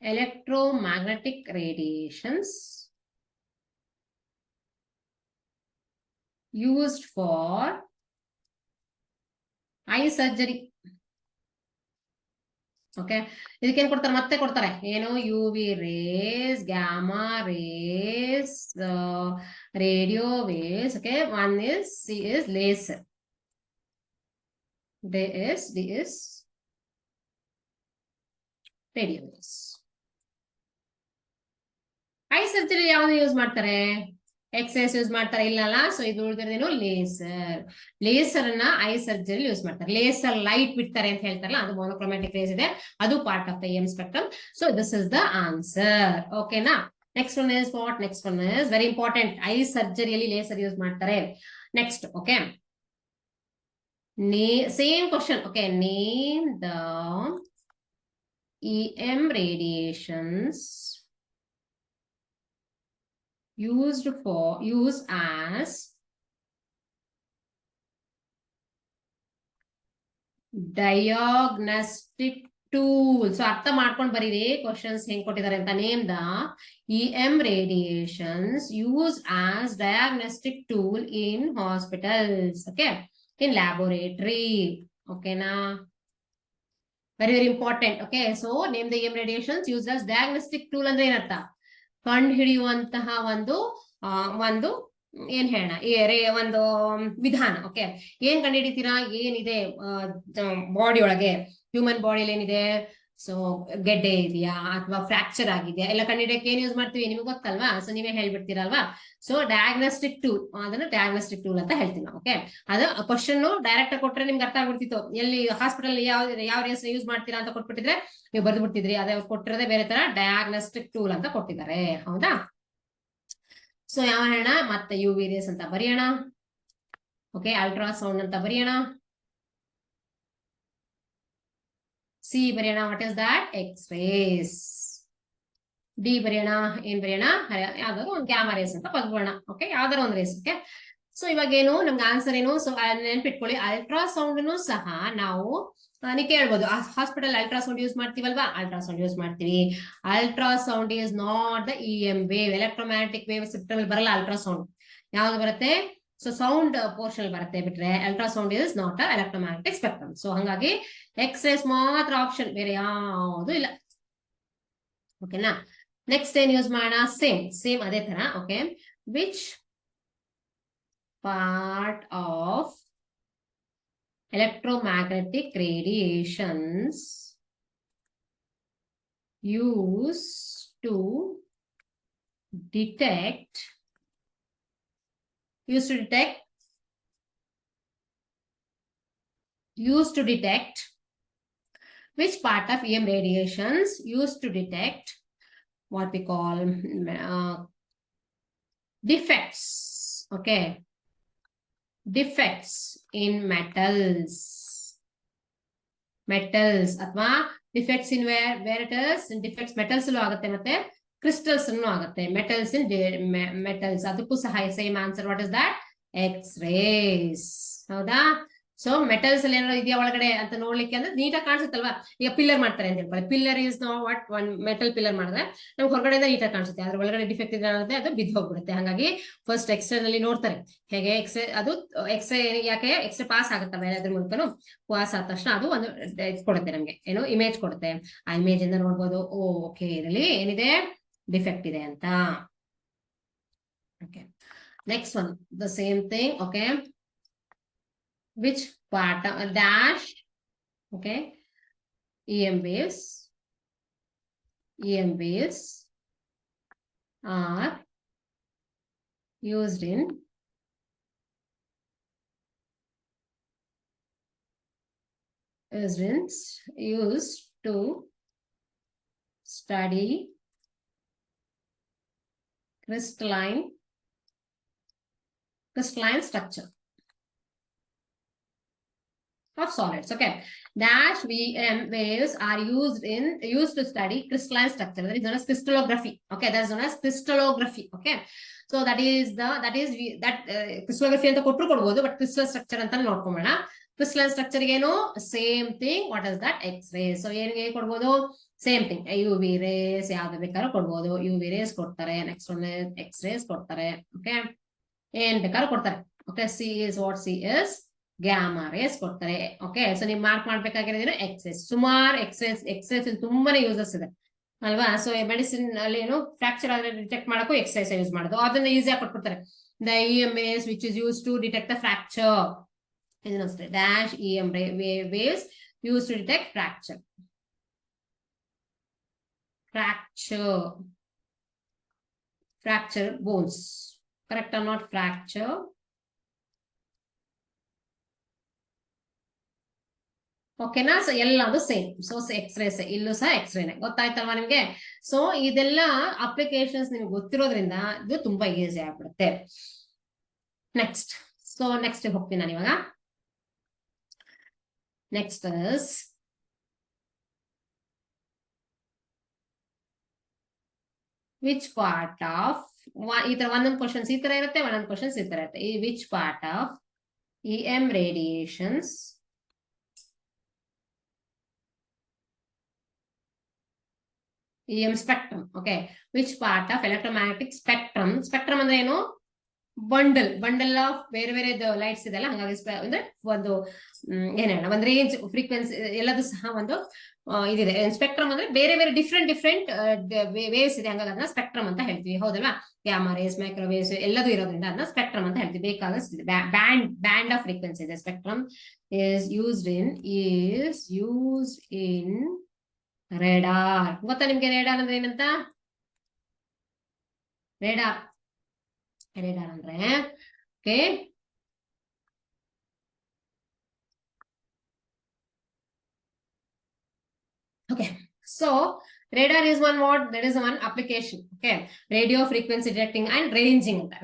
electromagnetic radiations used for eye surgery. Okay, ಇದಕ್ಕೇನ್ ಕೊಡ್ತಾರೆ, ಮತ್ತೆ ಕೊಡ್ತಾರೆ ಏನು, UV rays, gamma rays, radio waves. Okay, one is C is laser. D is radio waves. Eye surgery ಯಾವ್ದು ಯೂಸ್ ಮಾಡ್ತಾರೆ, ಎಕ್ಸೈಸ್ ಯೂಸ್ ಮಾಡ್ತಾರೆ ಇಲ್ಲಲ್ಲ. ಸೊ ಇದು ಉಳಿದಿರೋದೇನು, ಲೇಸರ್ ಅನ್ನ ಐ ಸರ್ಜರಿ ಯೂಸ್ ಮಾಡ್ತಾರೆ. ಲೇಸರ್ ಲೈಟ್ ಬಿಡ್ತಾರೆ ಅಂತ ಹೇಳ್ತಾರಲ್ಲ, ಅದು ಮೊನೋಕ್ರೋಮ್ಯಾಟಿಕ್ ರೇಸ್ ಇದೆ, ಅದು part of the EM spectrum. So this is the answer. ಓಕೆನಾ. Next one is what, next one is very important, eye ಸರ್ಜರಿಯಲ್ಲಿ ಲೇಸರ್ ಯೂಸ್ ಮಾಡ್ತಾರೆ. Next, okay, same question. Okay, name the EM radiations used as diagnostic tool. So ಅರ್ಥ ಮಾಡ್ಕೊಂಡು ಬರೀರಿ ಕ್ವಶನ್ಸ್ ಹೆಂಗ್ ಕೊಟ್ಟಿದ್ದಾರೆ ಅಂತ. Name the EM radiations used as diagnostic tool in hospitals. Okay, in laboratory. Okay na, very important. Okay, so name the EM radiations used as diagnostic tool ಅಂದ್ರೆ ಏನರ್ಥ, ಕಂಡು ಹಿಡಿಯುವಂತಹ ಒಂದು ಏನ್ ಹೇಳೋಣ, ಒಂದು ವಿಧಾನ. ಓಕೆ, ಏನ್ ಕಂಡು ಹಿಡಿತೀರಾ, ಏನಿದೆ ಬಾಡಿ ಒಳಗೆ, ಹ್ಯೂಮನ್ ಬಾಡಿಯಲ್ಲಿ ಏನಿದೆ, ಸೊ ಗೆಡ್ಡೆ ಇದೆಯಾ ಅಥವಾ ಫ್ರಾಕ್ಚರ್ ಆಗಿದೆಯಾ ಎಲ್ಲ ಕಂಡಿಡಿಯಕ್ಕೆ ಏನ್ ಯೂಸ್ ಮಾಡ್ತೀವಿ ನಿಮ್ಗೆ ಗೊತ್ತಲ್ವಾ, ಸೊ ನೀವೇ ಹೇಳ್ಬಿಡ್ತೀರಲ್ವಾ. ಸೊ ಡಯಾಗ್ನೋಸ್ಟಿಕ್ ಟೂಲ್, ಅದನ್ನ ಡಯಾಗ್ನೋಸ್ಟಿಕ್ ಟೂಲ್ ಅಂತ ಹೇಳ್ತೀವಿ ನಾವು. ಓಕೆ, ಅದು ಕ್ವಶನ್ ಡೈರೆಕ್ಟ್ ಆಗಿ ಕೊಟ್ರೆ ನಿಮ್ಗೆ ಅರ್ಥ ಆಗ್ಬಿಡ್ತಿತ್ತು. ಎಲ್ಲಿ ಹಾಸ್ಪಿಟಲ್ ಯಾವ ರೇಸ್ ಯೂಸ್ ಮಾಡ್ತೀರಾ ಅಂತ ಕೊಟ್ಬಿಟ್ಟಿದ್ರೆ ನೀವು ಬರ್ದು ಬಿಡ್ತಿದ್ರಿ. ಅದೇ ಕೊಟ್ಟಿರೋದೇ ಬೇರೆ ತರ ಡಯಾಗ್ನೋಸ್ಟಿಕ್ ಟೂಲ್ ಅಂತ ಕೊಟ್ಟಿದ್ದಾರೆ. ಹೌದಾ? ಸೊ ಯಾವ ಹೇಳೋಣ ಮತ್ತೆ ಯು ವಿ ರೇಸ್ ಅಂತ ಬರೆಯೋಣ. ಓಕೆ, ಅಲ್ಟ್ರಾಸೌಂಡ್ ಅಂತ ಬರೆಯೋಣ. ಸಿ ಬರೆಯೋಣ, what is that? X-race. D ಬರೆಯೋಣ, ಏನ್ ಬರೆಯೋಣ? ಯಾವ್ದಾದ್ರು ಒಂದು ಗ್ಯಾಮಾ ರೇಸ್ ಅಂತ ಬರ್ಬೋಣ. ಓಕೆ, ಯಾವ್ದಾರು ಒಂದು ರೇಸ್. ಓಕೆ, ಸೊ ಇವಾಗ ಏನು ನಮ್ಗೆ ಆನ್ಸರ್ ಏನು? ಸೊ ನೆನ್ಪಿಟ್ಕೊಳ್ಳಿ, ಅಲ್ಟ್ರಾಸೌಂಡ್ ಸಹ ನಾವು ನೀವು ಕೇಳ್ಬೋದು, ಹಾಸ್ಪಿಟಲ್ ಅಲ್ಟ್ರಾಸೌಂಡ್ ಯೂಸ್ ಮಾಡ್ತೀವಲ್ವಾ? ಅಲ್ಟ್ರಾಸೌಂಡ್ ಯೂಸ್ ಮಾಡ್ತೀವಿ. Ultrasound is not the EM wave, electromagnetic wave system ಬರಲ್ಲ ಅಲ್ಟ್ರಾಸೌಂಡ್. ಯಾವ್ದು ಬರುತ್ತೆ? ಸೊ ಸೌಂಡ್ ಪೋರ್ಷನ್ ಬರುತ್ತೆ ಬಿಟ್ರೆ ultrasound is not a electromagnetic spectrum. So ಹಂಗಾಗಿ ಎಕ್ಸ್-ರೇಸ್ ಮಾತ್ರ ಆಪ್ಷನ್, ಬೇರೆ ಯಾವುದು ಇಲ್ಲ. ಓಕೆನಾ? ನೆಕ್ಸ್ಟ್ ಏನ್ ಯೂಸ್ ಮಾಡೋಣ? ಸೇಮ್ ಅದೇ ತರ. Okay, which part of electromagnetic radiations used to detect which part of EM radiations used to detect what we call defects. Okay, defects in metals ಅಥವಾ defects in where it is defects metals ಅಲ್ಲೂ ಆಗುತ್ತೆ ಮತ್ತೆ ಕ್ರಿಸ್ಟಲ್ಸ್ ಅನ್ನು ಆಗುತ್ತೆ. ಮೆಟಲ್ಸ್ ಇನ್ ಮೆಟಲ್ಸ್, ಅದಕ್ಕೂ ಸಹ same answer. What is that? X-race. ಹೌದಾ? ಸೊ ಮೆಟಲ್ಸ್ ಅಲ್ಲಿ ಏನಾದ್ರು ಇದೆಯಾ ಒಳಗಡೆ ಅಂತ ನೋಡ್ಲಿಕ್ಕೆ ಅಂದ್ರೆ ನೀಟಾಗಿ ಕಾಣಿಸುತ್ತಲ್ವಾ. ಈಗ ಪಿಲ್ಲರ್ ಮಾಡ್ತಾರೆ ಅಂತ ಹೇಳ್ಕೊಳ್ಳಿ, pillar is no what one metal pillar ಮಾಡಿದ್ರೆ ನಮ್ಗೆ ಹೊರಗಡೆಯಿಂದ ನೀಟಾಗಿ ಕಾಣಿಸುತ್ತೆ, ಅದ್ರ ಒಳಗಡೆ ಡಿಫೆಕ್ಟ್ ಇದ್ರೆ ಅದು ಬಿದ್ದು ಹೋಗ್ಬಿಡುತ್ತೆ. ಹಾಗಾಗಿ ಫಸ್ಟ್ ಎಕ್ಸ್ರೇ ನಲ್ಲಿ ನೋಡ್ತಾರೆ ಹೇಗೆ ಎಕ್ಸ್ರೇ, ಅದು ಎಕ್ಸ್ರೇ ಯಾಕೆ ಎಕ್ಸ್ರೇ ಪಾಸ್ ಆಗುತ್ತೆ ಮೇಲೆ ಅದ್ರ ಮೂಲಕನು. ಪಾಸ್ ಆದ ತಕ್ಷಣ ಅದು ಒಂದು ಕೊಡುತ್ತೆ ನಮ್ಗೆ, ಏನು ಇಮೇಜ್ ಕೊಡುತ್ತೆ. ಆ ಇಮೇಜ್ ಇಂದ ನೋಡ್ಬೋದು, ಓಕೆ ಇದರಲ್ಲಿ ಏನಿದೆ, ಡಿಫೆಕ್ಟ್ ಇದೆ ಅಂತ. Okay, next one the same thing. Okay, which part of dash, okay, EM waves are used in to study crystalline structure of solids. Okay, dash EM waves are used to study crystalline structure. That is known as crystallography. Okay, that is known as crystallography. Okay, so that crystallography ಅಂತ ಕೊಟ್ಟರು ಕೊಡ್ಬೋದು, ಬಟ್ ಕ್ರಿಸ್ಟಲ್ ಸ್ಟ್ರಕ್ಚರ್ ಅಂತ ನೋಡ್ಕೊಂಬೋಣ. ಕ್ರಿಸ್ಟಲ್ ಸ್ಟ್ರಕ್ಚರ್ ಏನು? Same thing. What is that? X-ray. So ಏನಿಗೆ ಕೊಡ್ಬೋದು? Same thing. UV ರೇಸ್ ಯಾವ್ದು ಬೇಕಾದ್ರೂ ಕೊಡ್ಬೋದು. UV ರೇಸ್ ಕೊಡ್ತಾರೆ, ನೆಕ್ಸ್ಟ್ ಒನ್ ಎಕ್ಸ್-ರೇಸ್ ಕೊಡ್ತಾರೆ. ಓಕೆ, ಏನ್ ಬೇಕಾದ್ರೂ ಕೊಡ್ತಾರೆ. Okay, C is gamma rays ಕೊಡ್ತಾರೆ. ಓಕೆ, ಸೊ ನೀವು ಮಾರ್ಕ್ ಮಾಡ್ಬೇಕಾಗಿರೋದೇನು? ಎಕ್ಸ್-ರೇಸ್. ಸುಮಾರು ಎಕ್ಸ್-ರೇಸ್ ತುಂಬಾನೇ ಯೂಸಸ್ ಇದೆ ಅಲ್ವಾ. ಸೊ ಮೆಡಿಸಿನ್ ಅಲ್ಲಿ ಏನು ಫ್ರಾಕ್ಚರ್ ಆದ್ರೆ ಡಿಟೆಕ್ಟ್ ಮಾಡಕ್ಕೂ ಎಕ್ಸ್-ರೇಸ್ ಯೂಸ್ ಮಾಡೋದು, ಅದನ್ನ ಈಸಿಯಾಗಿ ಕೊಟ್ಬಿಡ್ತಾರೆ. The EM waves which is used to detect the fracture. ಇದನ್ನ ಅಷ್ಟೇ, dash EM waves used to detect fracture bones. Correct or not? Fracture. ಓಕೆನಾ? ಸೊ ಎಲ್ಲದು ಸೇಮ್. ಸೊ ಎಕ್ಸ್-ರೇಸ್, ಇಲ್ಲೂ ಸಹ ಎಕ್ಸ್-ರೇನೆ. ಗೊತ್ತಾಯ್ತಲ್ವಾ ನಿಮ್ಗೆ? ಸೊ ಇದೆಲ್ಲ ಅಪ್ಲಿಕೇಶನ್ಸ್ ನಿಮ್ಗೆ ಗೊತ್ತಿರೋದ್ರಿಂದ ಇದು ತುಂಬಾ ಈಸಿ ಆಗ್ಬಿಡುತ್ತೆ. ನೆಕ್ಸ್ಟ್, ಸೊ ನೆಕ್ಸ್ಟ್ ಹೋಗ್ತೀನಿ ನಾನು ಇವಾಗ. Next is which part of, ಈ ತರ ಒಂದೊಂದು ಕ್ವಶನ್ಸ್ ಈ ತರ ಇರುತ್ತೆ, ಒಂದೊಂದು ಕ್ವಶನ್ಸ್ ಈ ತರ ಇರುತ್ತೆ. ಈ which part of EM radiations EM spectrum. Okay, which part of electromagnetic spectrum ಅಂದ್ರೆ ಏನು? ಬಂಡಲ್ ಆಫ್ ಬೇರೆ ಬೇರೆ ಲೈಟ್ಸ್ ಇದೆಲ್ಲ, ಹಂಗಾಗಿ ಅಂದ್ರೆ ಒಂದು ಏನ್ ಹೇಳ, ಒಂದು ರೇಂಜ್, ಫ್ರೀಕ್ವೆನ್ಸಿ ಎಲ್ಲದೂ ಸಹ ಒಂದು ಇದಿದೆ. ಸ್ಪೆಕ್ಟ್ರಮ್ ಅಂದ್ರೆ ಬೇರೆ ಬೇರೆ ಡಿಫ್ರೆಂಟ್ ವೇವ್ಸ್ ಇದೆ, ಹಂಗಾಗಿ ಅದನ್ನ ಸ್ಪೆಕ್ಟ್ರಮ್ ಅಂತ ಹೇಳ್ತೀವಿ. ಹೌದಲ್ವಾ? ಗ್ಯಾಮಾ ರೇಸ್, ಮೈಕ್ರೋವೇವ್ಸ್ ಎಲ್ಲದೂ ಇರೋದ್ರಿಂದ ಅದನ್ನ ಸ್ಪೆಕ್ಟ್ರಮ್ ಅಂತ ಹೇಳ್ತೀವಿ. ಬೇಕಾದಷ್ಟು ಬ್ಯಾಂಡ್ ಆಫ್ ಫ್ರೀಕ್ವೆನ್ಸಿ ಇದೆ. Spectrum is used in radar. ಗೊತ್ತಾ ನಿಮ್ಗೆ ರೇಡಾರ್ ಅಂದ್ರೆ ಏನಂತ? ರೇಡಾರ್ ರೇಡಾರ್ ಅಂದ್ರೆ okay, okay, so radar is one what, there is one application, okay, radio frequency detecting and ranging ಅಂತ,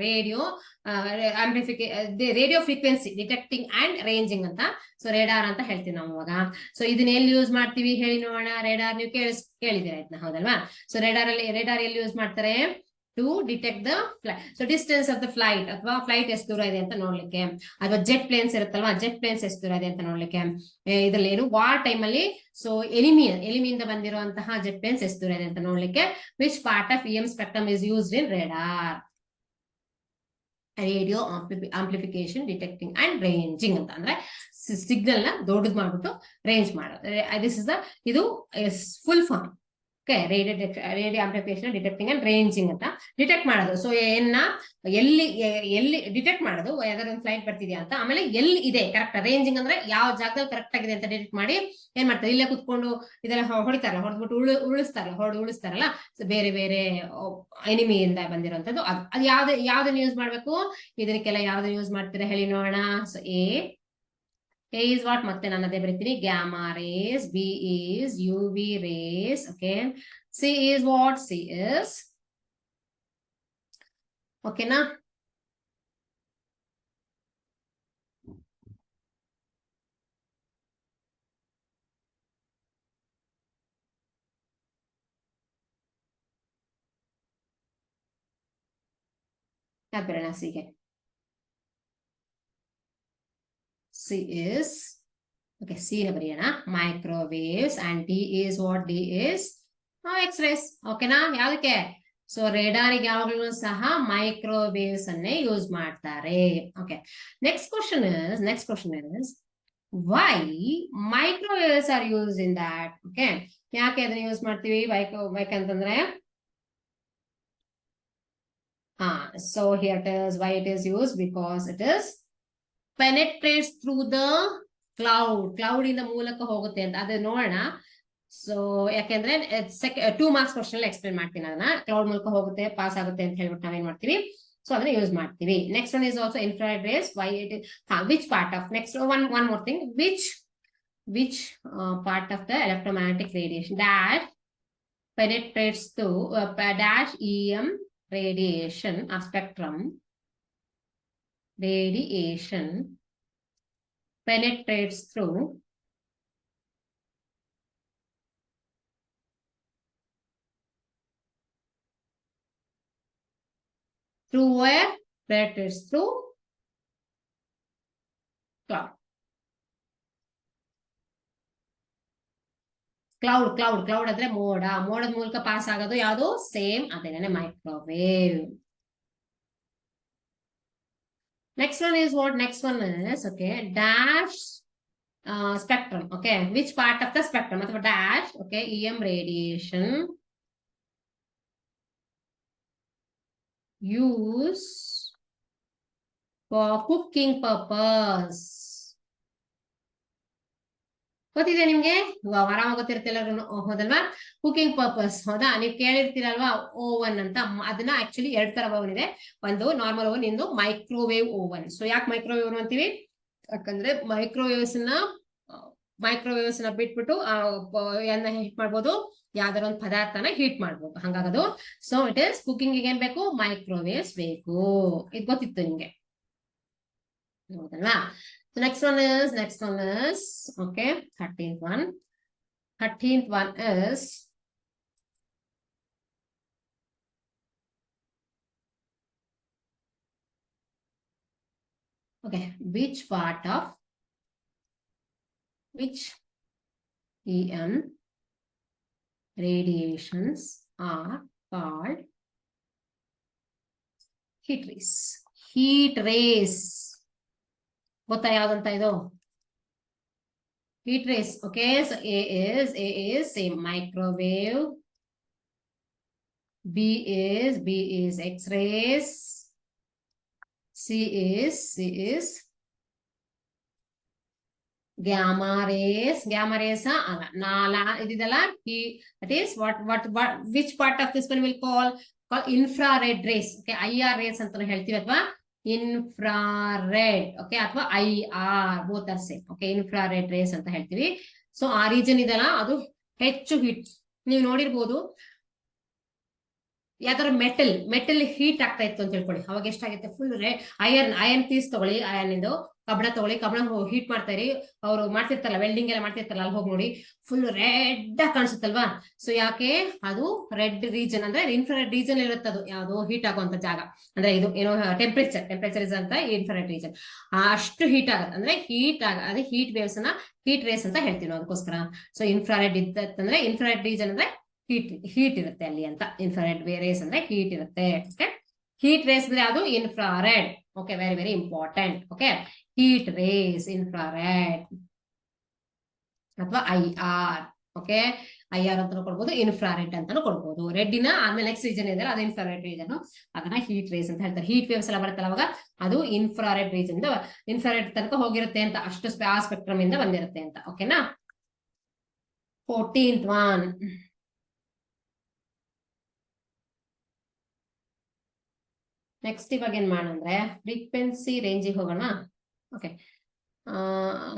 radio frequency detecting and ranging ಅಂತ. ಸೊ ರೇಡಾರ್ ಅಂತ ಹೇಳ್ತೀವಿ ನಾವು ಅವಾಗ. ಸೊ ಇದನ್ನ ಎಲ್ಲಿ ಯೂಸ್ ಮಾಡ್ತೀವಿ ಹೇಳಿ ನೋಡೋಣ. ರೇಡಾರ್ ನೀವು ಕೇಳಿದಿರ ಆಯ್ತಾ, ಹೌದಲ್ವಾ? ಸೊ ರೇಡಾರ್ ಎಲ್ಲಿ ಯೂಸ್ ಮಾಡ್ತಾರೆ? To detect the flight, so distance of the flight, ಅಥವಾ ಫ್ಲೈಟ್ ಎಷ್ಟು ದೂರ ಇದೆ ಅಂತ ನೋಡ್ಲಿಕ್ಕೆ, ಅಥವಾ ಜೆಟ್ ಪ್ಲೇನ್ಸ್ ಇರುತ್ತಲ್ವಾ, ಜೆಟ್ ಪ್ಲೇನ್ಸ್ ಎಷ್ಟು ದೂರ ಇದೆ ಅಂತ ನೋಡ್ಲಿಕ್ಕೆ. ಇದ್ರಲ್ಲಿ ಏನು ವಾರ್ ಟೈಮ್ ಅಲ್ಲಿ, ಸೊ ಎನಿಮಿಯಿಂದ ಬಂದಿರುವಂತಹ ಜೆಟ್ ಪ್ಲೇನ್ಸ್ ಎಷ್ಟು ದೂರ ಇದೆ ಅಂತ ನೋಡ್ಲಿಕ್ಕೆ. Which part of EM spectrum is used in radar? Radio amplification detecting and ranging ಅಂತ. ಅಂದ್ರೆ ಸಿಗ್ನಲ್ ನ ದೊಡ್ಡದು ಮಾಡ್ಬಿಟ್ಟು ರೇಂಜ್ ಮಾಡೋದು. ಇದು full form. Okay, radio amplification detecting and ranging ಅಂತ. ಡಿಟೆಕ್ಟ್ ಮಾಡೋದು, ಸೊ ಎಲ್ಲಿ ಡಿಟೆಕ್ಟ್ ಮಾಡೋದು, ಯಾವ್ದಾದ್ರು ಒಂದು ಫ್ಲೈಟ್ ಬರ್ತಿದ್ಯಾ ಅಂತ. ಆಮೇಲೆ ಎಲ್ಲಿ ಇದೆ ಕರೆಕ್ಟ್, ರೇಂಜಿಂಗ್ ಅಂದ್ರೆ ಯಾವ ಜಾಗದಲ್ಲಿ ಕರೆಕ್ಟ್ ಆಗಿದೆ ಅಂತ ಡಿಟೆಕ್ಟ್ ಮಾಡಿ ಏನ್ ಮಾಡ್ತಾರೆ, ಇಲ್ಲೇ ಕುತ್ಕೊಂಡು ಇದೆಲ್ಲ ಹೊಡಿತಾರಲ್ಲ, ಹೊಡೆದ್ಬಿಟ್ಟು ಉಳಿಸ್ತಾರಲ್ಲ, ಸೊ ಬೇರೆ ಬೇರೆ ಎನಿಮಿಯಿಂದ ಬಂದಿರುವಂತದ್ದು. ಅದು ಯಾವ್ದನ್ನ ಯೂಸ್ ಮಾಡ್ಬೇಕು, ಇದಕ್ಕೆಲ್ಲ ಯಾವ್ದನ್ನ ಯೂಸ್ ಮಾಡ್ತೀರಾ ಹೇಳಿ ನೋಡೋಣ. ಸೊ ಎ is what, ಮತ್ತೆ ನಾನು ಅದೇ ಬರೀತೀನಿ, gamma rays. B is UV rays. Okay, C is what? C is, okay na? ಯಾಕೆ ಬರೋಣ ಸಿಗೆ. C is, okay, C ನ ಬರೆಯೋಣ, microwaves. And D is what? D is X-rays. ಓಕೆನಾ? ಯಾವ್ದಕ್ಕೆ? ಸೊ ರೇಡಾರಿಗೆ ಯಾವಾಗಲೂ ಸಹ ಮೈಕ್ರೋವೇವ್ಸ್ ಅನ್ನೇ ಯೂಸ್ ಮಾಡ್ತಾರೆ. Okay, next question is why microwaves are use in that? Okay, ಯಾಕೆ ಅದನ್ನ ಯೂಸ್ ಮಾಡ್ತೀವಿ ಅಂತಂದ್ರೆ, so here it is, why it is used, because it is penetrates through the cloud ಇಂದ ಮೂಲಕ ಹೋಗುತ್ತೆ ಅಂತ. ಅದು ನೋಡೋಣ. ಸೊ ಯಾಕೆಂದ್ರೆ 2 ಮಾರ್ಕ್ಸ್ ಕ್ವಶನ್ ಎಕ್ಸ್ಪ್ಲೇನ್ ಮಾಡ್ತೀನಿ ಅದನ್ನ. ಕ್ಲೌಡ್ ಮೂಲಕ ಹೋಗುತ್ತೆ, ಪಾಸ್ ಆಗುತ್ತೆ ಅಂತ ಹೇಳ್ಬಿಟ್ಟು ನಾವೇನ್ ಮಾಡ್ತೀವಿ, ಸೊ ಅದನ್ನ ಯೂಸ್ ಮಾಡ್ತೀವಿ. Next one is also infrared race. Why it is, which part of, next one more thing, which part of the electromagnetic radiation dash penetrates through dash EM radiation or spectrum radiation penetrates through where? Penetrates through cloud. Cloud ಅಂದ್ರೆ ಮೋಡದ ಮೂಲಕ ಪಾಸ್ ಆಗೋದು ಯಾವುದು? ಸೇಮ್ ಅದೇನೆ microwave. Next one is what? Next one is, okay, dash spectrum. Okay, which part of the spectrum? ಅಥವಾ dash, okay, EM radiation use for cooking purpose. ಗೊತ್ತಿದೆ ನಿಮ್ಗೆ? ಆರಾಮಾಗಿ ಗೊತ್ತಿರುತ್ತೆ ಎಲ್ಲರೂ, ಹೌದಲ್ವಾ? ಕುಕಿಂಗ್ ಪರ್ಪಸ್, ಹೌದಾ? ನೀವು ಕೇಳಿರ್ತೀರಲ್ವಾ ಓವನ್ ಅಂತ. ಅದನ್ನ ಆಕ್ಚುಲಿ 2 ತರ ಓವನ್ ಇದೆ. ಒಂದು ನಾರ್ಮಲ್ ಓವನ್, ಇಂದು ಮೈಕ್ರೋವೇವ್ ಓವನ್. ಸೊ ಯಾಕೆ ಮೈಕ್ರೋವೇವ್ ಅಂತೀವಿ? ಯಾಕಂದ್ರೆ ಮೈಕ್ರೋವೇವ್ಸ್ ನ ಬಿಟ್ಬಿಟ್ಟು ಹೀಟ್ ಮಾಡ್ಬೋದು, ಯಾವ್ದಾರ ಒಂದು ಪದಾರ್ಥನ ಹೀಟ್ ಮಾಡ್ಬೋದು, ಹಂಗಾಗದು. ಸೊ ಇಟ್ ಇಸ್ ಕುಕಿಂಗ್ ಏನ್ ಬೇಕು? ಮೈಕ್ರೋವೇವ್ಸ್ ಬೇಕು. ಇದು ಗೊತ್ತಿತ್ತು ನಿಮ್ಗೆ, ಹೌದಲ್ವಾ? So next one is, okay, 13th one. 13th one is, okay, which part of which EM radiations are called heat rays? Heat rays. ಗೊತ್ತಾ ಯಾವ್ದಂತ ಇದು? heat rays. Okay, so A is same microwave. B is X-rays. C is gamma rays ಅಲ್ಲ ನಾಲಾ ಇದಿದಲ್ಲ ಈ that is what which part of this one will call infrared rays. Okay, IR rays ಅಂತ ಹೇಳ್ತೀವಿ ಅಥವಾ infrared, okay, ಅಥವಾ IR both are same. Okay, infrared rays ಅಂತ ಹೇಳ್ತೀವಿ. ಸೊ ಆ ರೀಜನ್ ಇದೆಲ್ಲ ಅದು ಹೆಚ್ಚು ಹೀಟ್. ನೀವು ನೋಡಿರ್ಬೋದು ಯಾವ್ದಾರ ಮೆಟಲ್ ಹೀಟ್ ಆಗ್ತಾ ಇತ್ತು ಅಂತ ಹೇಳ್ಕೊಳ್ಳಿ, ಅವಾಗ ಎಷ್ಟಾಗುತ್ತೆ ಫುಲ್ ಐರನ್ ಪೀಸ್ ತಗೊಳ್ಳಿ, ಐರನ್ ಇಂದು ಕಬ್ಬಣ ತಗೊಳ್ಳಿ, ಕಬ್ಬಣ ಹೀಟ್ ಮಾಡ್ತಾ ಇರಿ, ಅವ್ರು ಮಾಡ್ತಿರ್ತಾರಲ್ಲ ವೆಲ್ಡಿಂಗ್ ಎಲ್ಲ ಮಾಡ್ತಿರ್ತಾರಲ್ಲ, ಅಲ್ಲಿ ಹೋಗಿ ನೋಡಿ ಫುಲ್ ರೆಡ್ ಆಗಿ ಕಾಣಿಸುತ್ತಲ್ವಾ. ಸೊ ಯಾಕೆ ಅದು ರೆಡ್ ರೀಜನ್ ಅಂದ್ರೆ ಇನ್ಫ್ರಾರೆಡ್ ರೀಜನ್ ಇರುತ್ತೆ, ಅದು ಯಾವುದು ಹೀಟ್ ಆಗುವಂತ ಜಾಗ ಅಂದ್ರೆ ಇದು ಏನೋ ಟೆಂಪರೇಚರ್ ಇಸ್ ಅಂತ ಇನ್ಫ್ರಾರೆಡ್ ರೀಜನ್ ಅಷ್ಟು ಹೀಟ್ ಆಗುತ್ತೆ. ಅಂದ್ರೆ ಅದೇ ಹೀಟ್ ವೇವ್ಸ್ ನ ಹೀಟ್ ರೇಸ್ ಅಂತ ಹೇಳ್ತೀವಿ ನಾವು ಅದಕ್ಕೋಸ್ಕರ. ಸೊ ಇನ್ಫ್ರಾರೆಡ್ ಇತ್ತಂದ್ರೆ ಇನ್ಫ್ರಾರೆಡ್ ರೀಜನ್ ಅಂದ್ರೆ ಹೀಟ್ ಇರುತ್ತೆ ಅಲ್ಲಿ ಅಂತ. ಇನ್ಫ್ರಾರೆಡ್ ರೇಸ್ ಅಂದ್ರೆ ಹೀಟ್ ಇರುತ್ತೆ. ಓಕೆ, ಹೀಟ್ ರೇಸ್ ಅಂದ್ರೆ ಅದು infrared. Okay, very very important. Okay, heat rays infrared ಅಥವಾ IR. ಓಕೆ, IR ಅಂತಾನು ಕೊಡ್ಬೋದು, ಇನ್ಫ್ರಾರೆಡ್ ಅಂತಾನು ಕೊಡ್ಬೋದು. ರೆಡ್ಡಿನ ಆಮೇಲೆ ನೆಕ್ಸ್ಟ್ ರೀಜನ್ ಇದೆ ಅದು ಇನ್ಫ್ರಾರೆಡ್ ರೀಜನ್, ಅದನ್ನ ಹೀಟ್ ರೇಸ್ ಅಂತ ಹೇಳ್ತಾರೆ. ಹೀಟ್ ವೇವ್ಸ್ ಎಲ್ಲ ಬರುತ್ತಲ್ಲ ಅವಾಗ ಅದು ಇನ್ಫ್ರಾರೆಡ್ ರೀಜನ್ ಇನ್ಫ್ರಾರೆಡ್ ತನಕ ಹೋಗಿರುತ್ತೆ ಅಂತ, ಅಷ್ಟು ಆ ಸ್ಪೆಕ್ಟ್ರಮ್ ಇಂದ ಬಂದಿರುತ್ತೆ ಅಂತ. ಓಕೆನಾ. 14th one. ನೆಕ್ಸ್ಟ್ ಇವಾಗ ಏನ್ ಮಾಡೋಣ, ಫ್ರೀಕ್ವೆನ್ಸಿ ರೇಂಜಿಗೆ ಹೋಗೋಣ. Okay,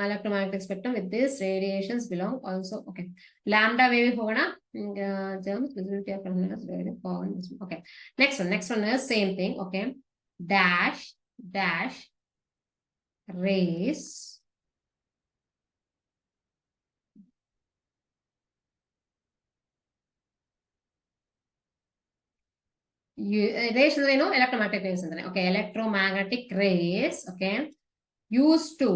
electromagnetic spectrum with this radiations belong also. Okay, lambda wave ಹೋಗೋಣ. Okay, next one is same thing. Okay, dash rays rays ಅಂದ್ರೆ ಏನು, electromagnetic waves ಅಂದ್ರೆ. Okay, electromagnetic rays. Okay, used to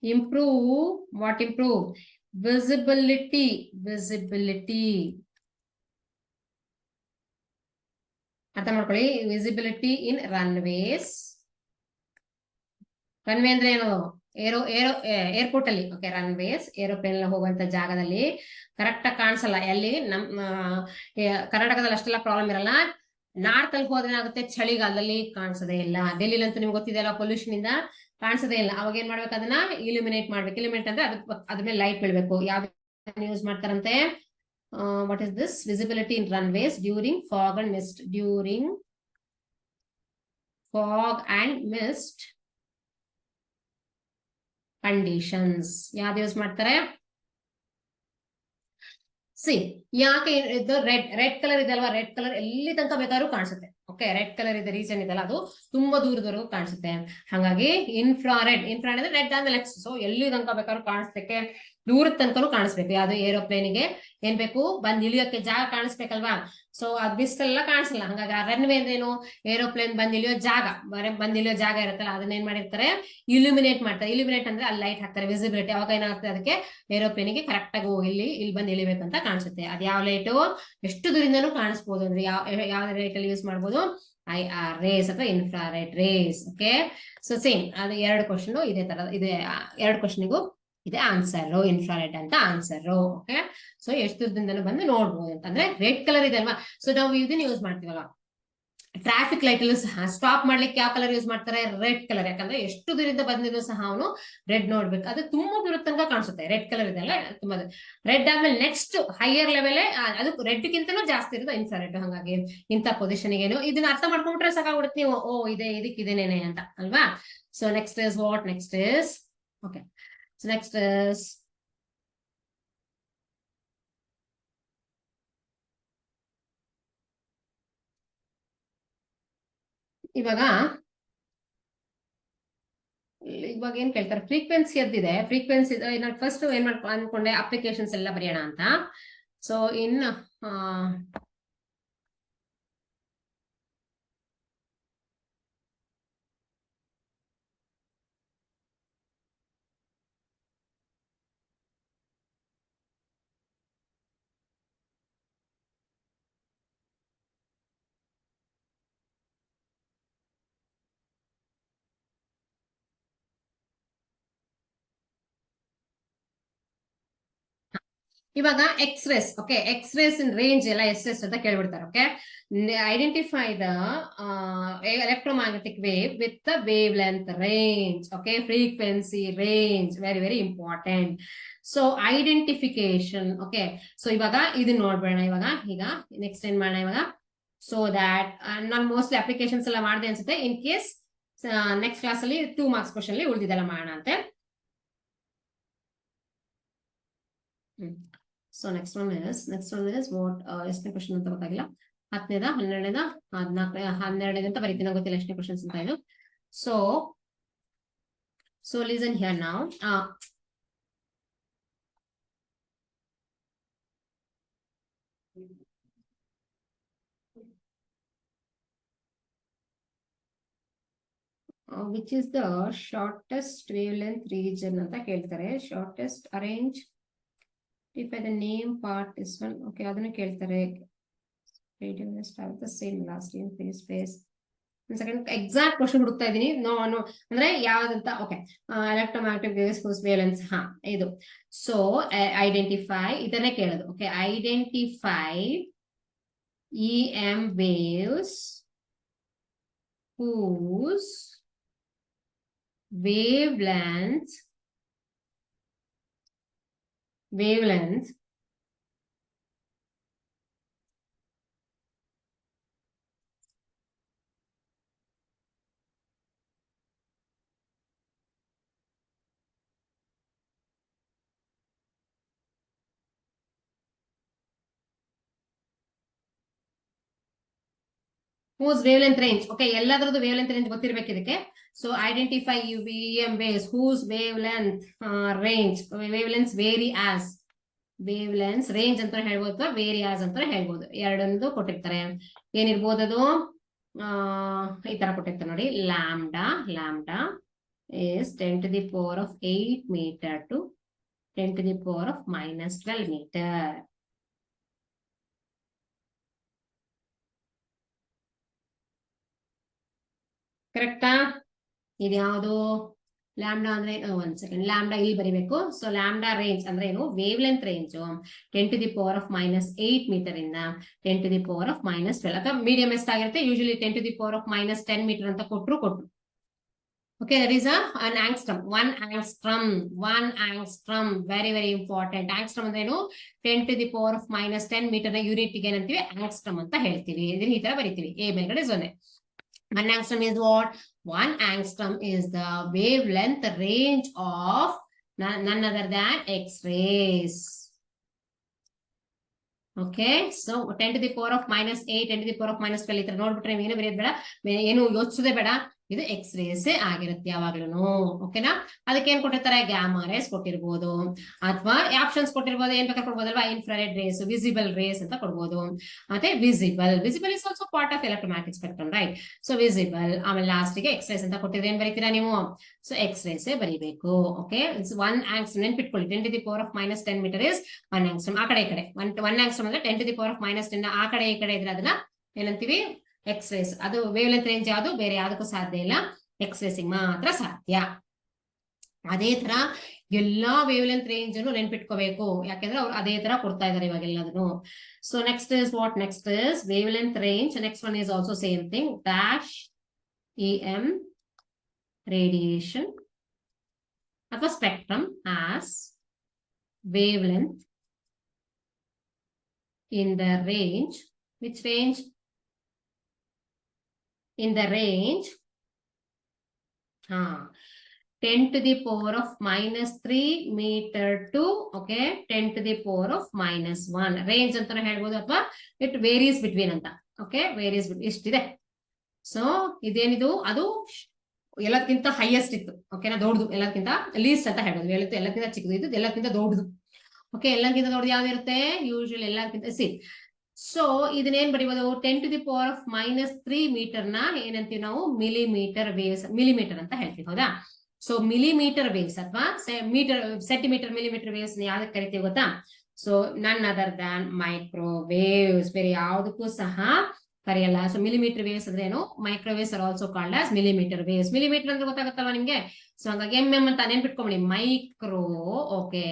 improve what? Improve visibility. ಅರ್ಥ ಮಾಡ್ಕೊಳ್ಳಿ, ವಿಸಿಬಿಲಿಟಿ ಇನ್ ರನ್ವೇಸ್. ರನ್ವೇ ಅಂದ್ರೆ ಏನು, ಏರ್ಪೋರ್ಟ್ ಅಲ್ಲಿ. ಓಕೆ, ರನ್ವೇಸ್ ಏರೋಪ್ಲೇನ್ ಹೋಗುವಂತ ಜಾಗದಲ್ಲಿ ಕರೆಕ್ಟ್ ಆಗಿ ಕಾಣಿಸಲ್ಲ. ಎಲ್ಲಿ ನಮ್ಮ ಕರ್ನಾಟಕದಲ್ಲಿ ಅಷ್ಟೆಲ್ಲ ಪ್ರಾಬ್ಲಮ್ ಇರಲ್ಲ. ನಾರ್ತ್ ಅಲ್ಲಿ ಹೋದ್ರೆ ಏನಾಗುತ್ತೆ, ಚಳಿಗಾಲದಲ್ಲಿ ಕಾಣಿಸೋದೇ ಇಲ್ಲ. ಡೆಲ್ಲಿಲಂತೂ ನಿಮ್ಗೆ ಗೊತ್ತಿದೆಯಲ್ಲ, ಪೊಲ್ಯೂಷನ್ ಇಂದ ಕಾಣಿಸೋದೇ ಇಲ್ಲ. ಅವಾಗ ಏನ್ ಮಾಡ್ಬೇಕು, ಅದನ್ನ ಇಲ್ಯುಮಿನೇಟ್ ಮಾಡ್ಬೇಕು. ಇಲ್ಯುಮಿನೇಟ್ ಅಂದ್ರೆ ಅದ್ರ ಮೇಲೆ ಲೈಟ್ ಬೀಳ್ಬೇಕು. ಯಾವ್ದು ಯೂಸ್ ಮಾಡ್ತಾರಂತೆ, what is this? Visibility in runways during fog and mist. During fog and mist conditions ಯಾವ್ದು ಯೂಸ್ ಮಾಡ್ತಾರೆ? ಸಿ, ಯಾಕೆ ಇದು ರೆಡ್ ಕಲರ್ ಇದೆ ಅಲ್ವಾ, ರೆಡ್ ಕಲರ್ ಎಲ್ಲಿ ತನಕ ಬೇಕಾದ್ರೂ ಕಾಣಿಸುತ್ತೆ. ಓಕೆ, ರೆಡ್ ಕಲರ್ ಇದೆ ರೀಜನ್ ಇದೆಲ್ಲ ಅದು ತುಂಬಾ ದೂರದವರೆಗೂ ಕಾಣಿಸುತ್ತೆ. ಹಾಗಾಗಿ ಇನ್ಫ್ರಾರೆಡ್ ಅಂದ್ರೆ ರೆಡ್ ಆದ್ಮೇಲೆ ನೆಕ್ಸ್ಟ್. ಸೊ ಎಲ್ಲಿ ತನಕ ಬೇಕಾದ್ರೂ ಕಾಣಿಸ್ತಕ್ಕೆ, ದೂರದ ತನಕನೂ ಕಾಣಿಸ್ಬೇಕು. ಯಾವ್ದು ಏರೋಪ್ಲೇನಿಗೆ ಏನ್ ಬೇಕು, ಬಂದ್ ಇಳಿಯೋಕೆ ಜಾಗ ಕಾಣಿಸ್ಬೇಕಲ್ವಾ. ಸೊ ಅದ್ ಬಿಸ್ಲೆಲ್ಲ ಕಾಣಿಸಲ್ಲ. ಹಂಗಾಗಿ ಆ ರನ್ವೇ ಏನು, ಏರೋಪ್ಲೇನ್ ಬಂದ್ ಇಳಿಯೋ ಜಾಗ, ಇರುತ್ತಲ್ಲ, ಅದನ್ನ ಏನ್ ಮಾಡಿರ್ತಾರೆ, ಇಲ್ಯುಮಿನೇಟ್ ಮಾಡ್ತಾರೆ. ಇಲ್ಯುಮಿನೇಟ್ ಅಂದ್ರೆ ಅಲ್ಲಿ ಲೈಟ್ ಹಾಕ್ತಾರೆ, ವಿಸಿಬಿಲಿಟಿ. ಅವಾಗ ಏನಾಗ್ತದೆ, ಅದಕ್ಕೆ ಏರೋಪ್ಲೇನಿಗೆ ಕರೆಕ್ಟ್ ಆಗಿ ಇಲ್ಲಿ ಬಂದು ಇಳಿಬೇಕಂತ ಕಾಣಿಸುತ್ತೆ. ಅದ್ ಯಾವ ಲೈಟು, ಎಷ್ಟು ದೂರಿಂದನೂ ಕಾಣಿಸ್ಬೋದು. ಅಂದ್ರೆ ಯಾವ ಲೈಟ್ ಅಲ್ಲಿ ಯೂಸ್ ಮಾಡ್ಬೋದು, IR ರೇಸ್ ಅಥವಾ infrared rays. Okay, so same ಅದು ಎರಡು ಕ್ವಶನ್ ಇದೇ ತರ ಇದೆ. ಎರಡು ಕ್ವಶನ್ಗೂ ಇದೆ ಆನ್ಸರ್, ಇನ್ಫ್ರಾರೆಡ್ ಅಂತ ಆನ್ಸರ್. ಓಕೆ, ಸೊ ಎಷ್ಟು ದೂರದಿಂದನೂ ಬಂದು ನೋಡ್ಬೋದು ಅಂತಂದ್ರೆ ರೆಡ್ ಕಲರ್ ಇದೆ ಅಲ್ವಾ. ಸೊ ನಾವು ಇದನ್ನ ಯೂಸ್ ಮಾಡ್ತೀವಲ್ಲ, ಟ್ರಾಫಿಕ್ ಲೈಟ್ ಅಲ್ಲೂ ಸಹ ಸ್ಟಾಪ್ ಮಾಡ್ಲಿಕ್ಕೆ ಯಾವ ಕಲರ್ ಯೂಸ್ ಮಾಡ್ತಾರೆ, ರೆಡ್ ಕಲರ್. ಯಾಕಂದ್ರೆ ಎಷ್ಟು ದೂರದಿಂದ ಬಂದಿದ್ರು ಸಹ ಅವನು ರೆಡ್ ನೋಡ್ಬೇಕು. ಅದು ತುಂಬಾ ದೂರದ ತನಕ ಕಾಣಿಸುತ್ತೆ. ರೆಡ್ ಕಲರ್ ಇದೆಲ್ಲ ತುಂಬಾ ರೆಡ್ ಆದ್ಮೇಲೆ ನೆಕ್ಸ್ಟ್ ಹೈಯರ್ ಲೆವೆಲ್, ಅದು ರೆಡ್ ಗಿಂತನೂ ಜಾಸ್ತಿ ಇರೋದು ಇನ್ಫ್ರಾರೆಡ್. ಹಾಗಾಗಿ ಇಂಥ ಪೊಸಿಷನ್ ಏನು, ಇದನ್ನ ಅರ್ಥ ಮಾಡ್ಕೊಂಡ್ರೆ ಸಾಕಾಗ್ಬಿಡುತ್ತೆ ನೀವು, ಓ ಇದಕ್ಕಿದೇನೇನೆ ಅಂತ ಅಲ್ವಾ. So next is what, next is okay, so next is ಇವಾಗ ಏನ್ ಕೇಳ್ತಾರೆ, ಫ್ರೀಕ್ವೆನ್ಸಿ ಅದಿದೆ. ಫ್ರೀಕ್ವೆನ್ಸಿ ನಾನು ಫಸ್ಟ್ ಏನ್ ಅನ್ಕೊಂಡೆ, ಅಪ್ಲಿಕೇಶನ್ಸ್ ಎಲ್ಲ ಬರೆಯೋಣ ಅಂತ. ಸೊ ಇನ್ ಇವಾಗ X-rays, okay, X-rays in range ಎಲ್ಲ ಎಷ್ಟೆಷ್ಟು ಅಂತ ಕೇಳ್ಬಿಡ್ತಾರೆ. Okay, identify the electromagnetic wave with the wave length range. Okay, frequency range very very important. So identification. Okay, so ಇವಾಗ ಇದನ್ನ ನೋಡ್ಬೇಡ. ಈಗ ನೆಕ್ಸ್ಟ್ ಏನ್ ಮಾಡೋಣ ಇವಾಗ, ಸೊ ದ್ಯಾಟ್ ನಾನು ಮೋಸ್ಟ್ಲಿ ಅಪ್ಲಿಕೇಶನ್ಸ್ ಎಲ್ಲ ಮಾಡಿದೆ ಅನ್ಸುತ್ತೆ. ಇನ್ ಕೇಸ್ ನೆಕ್ಸ್ಟ್ ಕ್ಲಾಸ್ ಅಲ್ಲಿ 2 ಮಾರ್ಕ್ಸ್ ಕ್ವಶನ್ ಅಲ್ಲಿ ಉಳಿದಿದ್ದೆಲ್ಲ ಮಾಡೋಣ ಅಂತೆ. So next one is what, ಎಷ್ಟನೇ ಕ್ವಶನ್ ಅಂತ ಗೊತ್ತಾಗಿಲ್ಲ. 10ನೇದ 12ನೇದ 12ನೇದ ಅಂತ ಬರೀತೀನಿ, ಗೊತ್ತಿಲ್ಲ ಎಷ್ಟನೇ ಕ್ವಶನ್ಸ್ ಅಂತ ಇದು. So listen here now. Which is the shortest wave length region ಅಂತ ಕೇಳ್ತಾರೆ. Shortest arrange if by the name part is one. Okay, ಅದನ್ನು ಕೇಳ್ತಾರೆ. Radio will start the same last in space. ಒಂದು ಸೆಕೆಂಡ್ ಎಕ್ಸಾಕ್ಟ್ ಕ್ವಶನ್ ಹುಡುಕ್ತಾ ಇದೀನಿ. ನೋ ಅಂದ್ರೆ ಯಾವ್ದಂತ. Okay, electromagnetic waves whose wavelengths. ಇದು. ಸೊ ಐಡೆಂಟಿಫೈ ಇದನ್ನೇ ಕೇಳೋದು. Okay, identify EM waves whose wavelength whose wavelength range. Okay, ಎಲ್ಲದರದ್ದು ವೇವ್ ರೇಂಜ್ ಗೊತ್ತಿರ್ಬೇಕು ಇದಕ್ಕೆ. So identify EM waves whose wavelength range, wavelengths vary as, wavelengths range ಅಂತ ಹೇಳ್ಬೋದು ಅಥವಾ vary as ಅಂತ ಹೇಳ್ಬೋದು. ಎರಡೊಂದು ಕೊಟ್ಟಿರ್ತಾರೆ. ಏನಿರ್ಬೋದು ಅದು, ಈ ತರ ಕೊಟ್ಟಿರ್ತಾರೆ ನೋಡಿ. Lambda is 10 to the power of 8 meter to 10 to the power of minus 12 meter. ಕರೆಕ್ಟಾ? ಇದು ಯಾವುದು? ಲ್ಯಾಂಬ್ಡಾ ಅಂದ್ರೆ ಒಂದ್ ಸೆಕೆಂಡ್, ಲ್ಯಾಂಬ್ಡಾ ಇಲ್ಲಿ ಬರಿಬೇಕು. ಸೊ ಲ್ಯಾಂಬ್ಡಾ ರೇಂಜ್ ಅಂದ್ರೆ ಏನು? Wave length range 10 to the power of minus 8 metre ಇಂದ 10 to the power of minus 12. ಅಥವಾ ಮೀಡಿಯಂ ಎಷ್ಟಾಗಿರುತ್ತೆ? Usually 10 to the power of minus 10 metre ಅಂತ ಕೊಟ್ರು. Okay, that is an angstrom. 1 angstrom very very important. Angstrom ಅಂದ್ರೆ ಏನು? 10 to the power of minus 10 metre ನ ಯೂನಿಟ್ ಗೆ ಏನಂತೀವಿ? ಆಂಗ್ಸ್ಟ್ರಮ್ ಅಂತ ಹೇಳ್ತೀವಿ. ಇದನ್ನ ಈ ತರ ಬರಿತೀವಿ. ಎ ಮೇಲ್ಗಡೆ 0. 1 angstrom is what? 1 angstrom is the wavelength range of none other than X-rays. Okay, so 10 to the power of minus 8, 10 to the power of minus 12 ಈ ತರ ನೋಡ್ಬಿಟ್ರೆ ಏನು ಬರೆಯೋದು ಬೇಡ, ಏನು ಯೋಚಿಸೋದೇ ಬೇಡ. ಇದು ಎಕ್ಸ್ರೇಸ್ ಆಗಿರುತ್ತೆ ಯಾವಾಗ್ಲೂ. ಓಕೆನಾ? ಅದಕ್ಕೆ ಏನ್ ಕೊಟ್ಟಿರ್ತಾರೆ? ಗ್ಯಾಮಾ ರೇಸ್ ಕೊಟ್ಟಿರ್ಬೋದು, ಅಥವಾ ಆಪ್ಷನ್ಸ್ ಕೊಟ್ಟಿರ್ಬೋದು. ಏನ್ ಬೇಕಾದ್ರೆ ಕೊಡ್ಬೋದಲ್ವಾ? ಇನ್ಫ್ರಾರೆಡ್ ರೇಸ್, ವಿಸಿಬಲ್ ರೇಸ್ ಅಂತ ಕೊಡ್ಬೋದು. ಮತ್ತೆ visible is also part of electromagnetic spectrum, right? So visible, ಆಮೇಲೆ ಲಾಸ್ಟ್ ಗೆ ಎಕ್ಸ್ರೇಸ್ ಅಂತ ಕೊಟ್ಟಿದ್ರೆ ಏನ್ ಬರೀತೀರಾ ನೀವು? ಸೊ ಎಕ್ಸ್ರೇಸ್ ಬರೀಬೇಕು. ಓಕೆ, 1 angstrom ನೆನ್ಪಿಟ್ಕೊಳ್ಳಿ. 10 to the power of minus 10 metre is 1 angstrom. ಆ ಕಡೆ ಈ ಕಡೆ 1 angstrom ಅಂದ್ರೆ 10 to the power of minus 10 ಆ ಕಡೆ ಈ ಕಡೆ ಇದ್ರೆ ಅದನ್ನ ಏನಂತೀವಿ? ಎಕ್ಸ್ರೇಸ್. ಅದು ವೇವ್ ಲೆಂತ್ ರೇಂಜ್ ಯಾವುದು? ಬೇರೆ ಯಾವ್ದಕ್ಕೂ ಸಾಧ್ಯ ಇಲ್ಲ, ಎಕ್ಸ್ರೇಸಿಂಗ್ ಮಾತ್ರ ಸಾಧ್ಯ. ಅದೇ ತರ ಎಲ್ಲಾ ವೇವ್ ಲೆಂತ್ ರೇಂಜ್ ಅನ್ನು ನೆನ್ಪಿಟ್ಕೋಬೇಕು, ಯಾಕೆಂದ್ರೆ ಅವ್ರು ಅದೇ ತರ ಕೊಡ್ತಾ ಇದಾರೆ ಇವಾಗ ಎಲ್ಲದನ್ನು. So next is what? Next is wave length range. Next one is also same thing. Dash EM radiation ಅಥವಾ spectrum as wave length in the range. Which range? In the range 10 to the power of minus 3 meter to, okay, 10 to the power of minus 1. Range ಅಂತಾನೆ ಹೇಳ್ಬೋದು, ಅಥವಾ ಇಟ್ ವೇರೀಸ್ ಬಿಟ್ವೀನ್ ಅಂತ. ಓಕೆ, ವೇರೀಸ್ ಇಷ್ಟಿದೆ. ಸೊ ಇದೇನಿದು? ಅದು ಎಲ್ಲದಕ್ಕಿಂತ ಹೈಯೆಸ್ಟ್ ಇತ್ತು. ಓಕೆನಾ? ದೊಡ್ಡದು. ಎಲ್ಲದಕ್ಕಿಂತ ಲೀಸ್ಟ್ ಅಂತ ಹೇಳ್ಬೋದು. ಎಲ್ಲಕ್ಕಿಂತ ಚಿಕ್ಕದು, ಇದು ಎಲ್ಲಕ್ಕಿಂತ ದೊಡ್ಡದು. ಓಕೆ, ಎಲ್ಲಕ್ಕಿಂತ ದೊಡ್ಡದು ಯಾವ್ದಿರುತ್ತೆ? ಯೂಶುವಲ್ ಎಲ್ಲಕ್ಕಿಂತ ಸೊ ಇದನ್ನೇನ್ ಬರೀಬಹುದು? 10 to the power of minus 3 metre ನ ಏನಂತೀವಿ ನಾವು? ಮಿಲಿಮೀಟರ್ ವೇವ್ಸ್, ಮಿಲಿಮೀಟರ್ ಅಂತ ಹೇಳ್ತೀವಿ. ಹೌದಾ? ಸೊ ಮಿಲಿಮೀಟರ್ ವೇವ್ಸ್ ಅಥವಾ ಸೆಂಟಿಮೀಟರ್ ಮಿಲಿಮೀಟರ್ ವೇವ್ಸ್ ಯಾವ್ದಕ್ಕೆ ಕರಿತೀವಿ ಗೊತ್ತಾ? ಸೊ ನನ್ ಅದರ್ ದ್ಯಾನ್ ಮೈಕ್ರೋವೇವ್ಸ್. ಬೇರೆ ಯಾವ್ದಕ್ಕೂ ಸಹ ಕರೆಯಲ್ಲ. ಸೊ ಮಿಲಿಮೀಟರ್ ವೇವ್ಸ್ ಅಂದ್ರೆ ಏನು? Microwaves are also called as millimetre waves. Millimetre ಅಂದ್ರೆ ಗೊತ್ತಾಗುತ್ತಲ್ವಾ ನಿಮ್ಗೆ? ಸೊ ಹಂಗಾಗಿ MM ಅಂತ ನೆನ್ಪಿಟ್ಕೊಂಬಿಡಿ. Micro. Okay,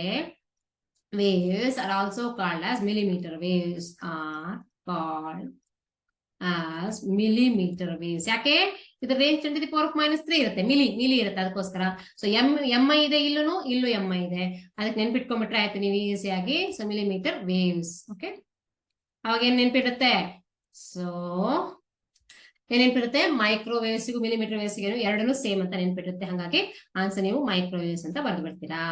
waves are also called as millimeter waves are called as millimeter waves. ಯಾಕೆ ಇದು ರೇಂಜ್ 10⁻³ ಇರುತ್ತೆ, ಮಿಲಿ ಇರುತ್ತೆ, ಅದಕ್ಕೋಸ್ಕರ. ಸೊ ಎಂ ಐ ಇದೆ, ಇಲ್ಲೂ ಎಂ ಐ ಇದೆ, ಅದಕ್ಕೆ ನೆನ್ಪಿಟ್ಕೊಂಡ್ಬಿಟ್ರೆ ಆಯ್ತು ನೀವು ಈಸಿಯಾಗಿ. So millimeter waves. ಓಕೆ, ಅವಾಗ ಏನ್ ನೆನ್ಪಿಡುತ್ತೆ? ಸೊ ಏನ್ ನೆನ್ಪಿಡುತ್ತೆ? ಮೈಕ್ರೋವೇವ್ಸ್ಗೂ millimeter waves ಎರಡೂ ಸೇಮ್ ಅಂತ ನೆನ್ಪಿಡುತ್ತೆ. ಹಾಗಾಗಿ ಆನ್ಸರ್ ನೀವು ಮೈಕ್ರೋವೇವ್ಸ್ ಅಂತ ಬರೆದು ಬಿಡ್ತೀರಾ.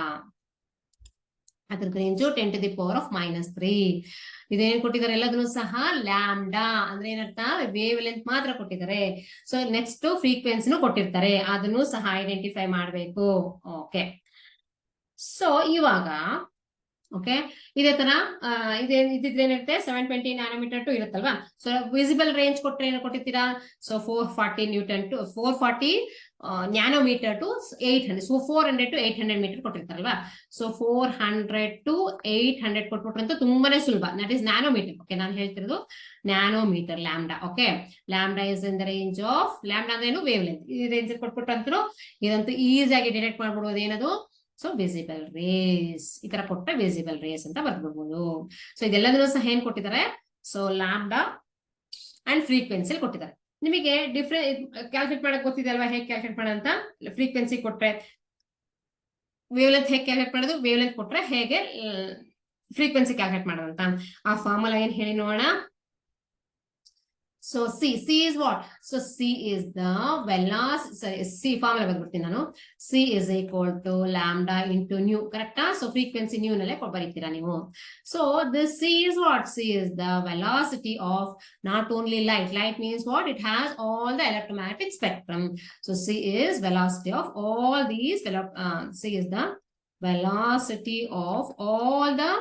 ಅದ್ರದ್ದು ರೇಂಜು 10⁻³ ಇದೇನ್ ಕೊಟ್ಟಿದ್ದಾರೆ? ಎಲ್ಲದನ್ನು ಸಹ ಲ್ಯಾಂಬ್ಡಾ ಅಂದ್ರೆ ಏನರ್ಥ? ವೇವ್ ಲೆಂತ್ ಮಾತ್ರ ಕೊಟ್ಟಿದ್ದಾರೆ. ಸೊ ನೆಕ್ಸ್ಟ್ ಫ್ರೀಕ್ವೆನ್ಸಿನೂ ಕೊಟ್ಟಿರ್ತಾರೆ, ಅದನ್ನು ಸಹ ಐಡೆಂಟಿಫೈ ಮಾಡಬೇಕು. ಓಕೆ, ಸೊ ಇವಾಗ ಓಕೆ ಇದೇ ತರ ಇದಿದ್ರೇನಿರುತ್ತೆ 720 ನ್ಯಾನೋಮೀಟರ್ ಟು ಇರುತ್ತಲ್ವಾ. ಸೊ ವಿಸಿಬಲ್ ರೇಂಜ್ ಕೊಟ್ಟರೆ ಏನು ಕೊಟ್ಟಿರ್ತೀರಾ? So 440 nanometre to 800. So 400 to 800 metre ಕೊಟ್ಟಿರ್ತಾರಲ್ವಾ. ಸೊ 400 to 800 ಕೊಟ್ಬಿಟ್ರಂತೂ ತುಂಬಾನೇ ಸುಲಭ. That is nanometre. ಓಕೆ, ನಾನು ಹೇಳ್ತಿರೋದು nanometre, lambda. Okay, lambda is in the range of, lambda ಅಂದ್ರೆ ಏನು? Wave length. ಈ ರೇಂಜ್ ಕೊಟ್ಬಿಟ್ರಂತೂ ಇದಂತೂ ಈಸಿಯಾಗಿ ಡಿಟೆಕ್ಟ್ ಮಾಡ್ಬಿಡೋದು. ಏನದು? So visible rays. ಈ ತರ ಕೊಟ್ಟರೆ ವಿಸಿಬಲ್ ರೇಸ್ ಅಂತ ಬರ್ಬಿಡ್ಬೋದು. ಸೊ ಇದೆಲ್ಲದನ್ನು ಸಹ ಏನ್ ಕೊಟ್ಟಿದ್ದಾರೆ? ಸೊ ಲ್ಯಾಂಬ್ಡಾ ಅಂಡ್ ಫ್ರೀಕ್ವೆನ್ಸಿ ಕೊಟ್ಟಿದ್ದಾರೆ. ನಿಮಗೆ ಡಿಫ್ರೆಂಟ್ ಕ್ಯಾಲ್ಕುಲೇಟ್ ಮಾಡಕ್ ಗೊತ್ತಿದೆ ಅಲ್ವಾ, ಹೇಗೆ ಕ್ಯಾಲ್ಕುಲೇಟ್ ಮಾಡೋಂತ? ಫ್ರೀಕ್ವೆನ್ಸಿ ಕೊಟ್ರೆ ವೇವ್ ಲೆಂತ್ ಹೇಗೆ ಕ್ಯಾಲ್ಕುಲೇಟ್ ಮಾಡೋದು, ವೇವ್ ಲೆಂತ್ ಕೊಟ್ರೆ ಹೇಗೆ ಫ್ರೀಕ್ವೆನ್ಸಿ ಕ್ಯಾಲ್ಕುಲೇಟ್ ಮಾಡೋದಂತ ಆ ಫಾರ್ಮುಲಾ ಏನ್ ಹೇಳಿ ನೋಡೋಣ. So C is what? So C is the velocity. Sorry, C formula ಬರ್ಬಿಡ್ತೀನಿ ನಾನು. C is equal to lambda into nu. ಕರೆಕ್ಟಾ? ಸೊ ಫ್ರೀಕ್ವೆನ್ಸಿ ನ್ಯೂ ನಲ್ಲೇ ಬರೀತೀರಾ ನೀವು. So this C is what? C is the velocity of not only light. Light means what? It has all the electromagnetic spectrum. So C is velocity of all these. C is the velocity of all the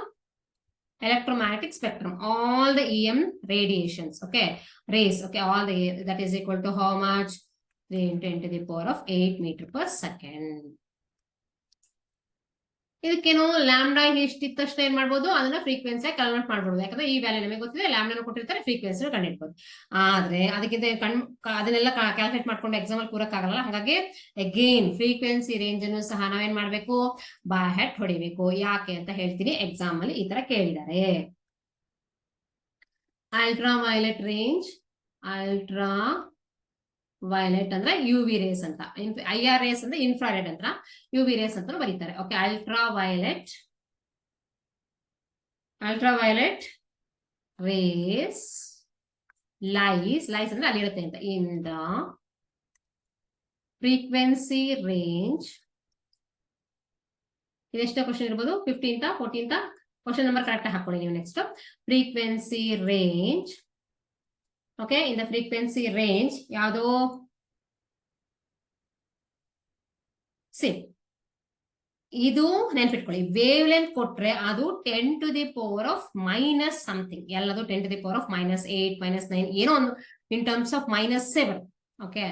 electromagnetic spectrum, all the EM radiations. Okay, rays. Okay, all the, that is equal to how much? 3 × 10⁸ meter/second. ಇದಕ್ಕೇನು ಲ್ಯಾಂಬ್ಡಾ ಎಷ್ಟಿತ್ತಷ್ಟು ಏನ್ ಮಾಡ್ಬೋದು? ಅದನ್ನ ಫ್ರೀಕ್ವೆನ್ಸಿ ಕನ್ವರ್ಟ್ ಮಾಡ್ಬೋದು. ಯಾಕಂದ್ರೆ ಈ ವ್ಯಾಲ್ಯೂ ನಮಗೆ ಗೊತ್ತಿದೆ, ಲ್ಯಾಂಬ್ಡಾನು ಕೊಟ್ಟಿರ್ತಾರೆ, ಫ್ರೀಕ್ವೆನ್ಸಿ ಕಂಡಿಡ್ಬೋದು. ಆದ್ರೆ ಅದಕ್ಕಿಂತ ಅದನ್ನೆಲ್ಲ ಕ್ಯಾಲ್ಕುಲೇಟ್ ಮಾಡ್ಕೊಂಡು ಎಕ್ಸಾಮ್ ಅಲ್ಲಿ ಕೂರಕ್ಕಾಗಲ್ಲ. ಹಾಗಾಗಿ ಅಗೇನ್ ಫ್ರೀಕ್ವೆನ್ಸಿ ರೇಂಜ್ ಅನ್ನು ಸಹ ನಾವೇನ್ ಮಾಡ್ಬೇಕು? ಬೈ ಹೆಡ್ ಹೊಡಿಬೇಕು. ಯಾಕೆ ಅಂತ ಹೇಳ್ತೀನಿ. ಎಕ್ಸಾಮ್ ಅಲ್ಲಿ ಈ ತರ ಕೇಳಿದ್ದಾರೆ. Ultraviolet range, ultraviolet ಅಂದ್ರೆ UV ರೇಸ್ ಅಂತ, IR ರೇಸ್ ಅಂದ್ರೆ ಇನ್ಫ್ರಾರೆಡ್ ಅಂತ, UV ರೇಸ್ ಅಂತ ಬರೀತಾರೆ. Okay, ultraviolet rays lies ಅಂದ್ರೆ ಅಲ್ಲಿರುತ್ತೆ ಅಂತ, ಇನ್ ದ ಫ್ರೀಕ್ವೆನ್ಸಿ ರೇಂಜ್. ಇದೆಷ್ಟೋ ಕ್ವಶನ್ ಇರ್ಬೋದು? 15th 14th question number correct ಹಾಕೊಳ್ಳಿ ನೀವು. Next frequency range. Okay, in the frequency range ಯಾವುದು? ಇದು ನೆನ್ಪಿಟ್ಕೊಳ್ಳಿ. ವೇವ್ ಲೆಂತ್ ಕೊಟ್ರೆ ಅದು 10⁻⁻⁻ ಸಮಥಿಂಗ್, ಎಲ್ಲದು 10⁻⁻8 -9 ಏನೋ ಒಂದು ಇನ್ ಟರ್ಮ್ಸ್ ಆಫ್ -7. ಓಕೆ,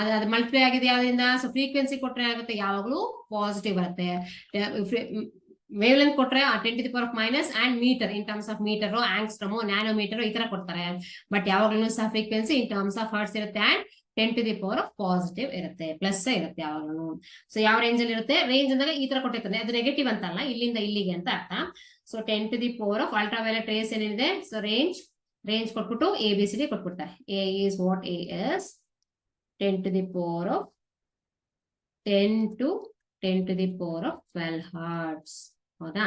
ಅದು ಮಲ್ಟಿಪ್ಲೈ ಆಗಿದೆ ಯಾವ್ದ್ರಿಂದ? ಸೊ ಫ್ರೀಕ್ವೆನ್ಸಿ ಕೊಟ್ರೆ ಆಗುತ್ತೆ, ಯಾವಾಗ್ಲೂ ಪಾಸಿಟಿವ್ ಬರುತ್ತೆ. ವೇವ್ ಲೆಂತ್ ಕೊಟ್ರೆ 10⁻⁻ and metre in terms of metre, angstrom, nanometre ಈ ತರ ಕೊಡ್ತಾರೆ. ಬಟ್ ಯಾವಾಗ್ಲೂ ಸಹ frequency in terms of hertz ಇರುತ್ತೆ ಅಂಡ್ 10⁻⁻+ ಇರುತ್ತೆ, ಪ್ಲಸ್ ಇರುತ್ತೆ ಯಾವಾಗಲೂ. ಸೊ ಯಾವ ರೇಂಜ್ ಅಲ್ಲಿ ಇರುತ್ತೆ? ರೇಂಜ್ ಅಂದಾಗ ಈ ತರ ಕೊಟ್ಟಿರ್ತಾನೆ, ಅದು ನೆಗೆಟಿವ್ ಅಂತಲ್ಲ, ಇಲ್ಲಿಂದ ಇಲ್ಲಿಗೆ ಅಂತ ಅರ್ಥ. ಸೊ 10⁻⁻, ಅಲ್ಟ್ರಾ ವೈಲೆಟ್ ರೇಸ್ ಏನಿದೆ? ಸೊ ರೇಂಜ್ ಕೊಟ್ಬಿಟ್ಟು ABCD ಕೊಟ್ಬಿಡ್ತಾರೆ. A is what? A is 10⁻10 to 10⁻12 hertz. ಹೌದಾ?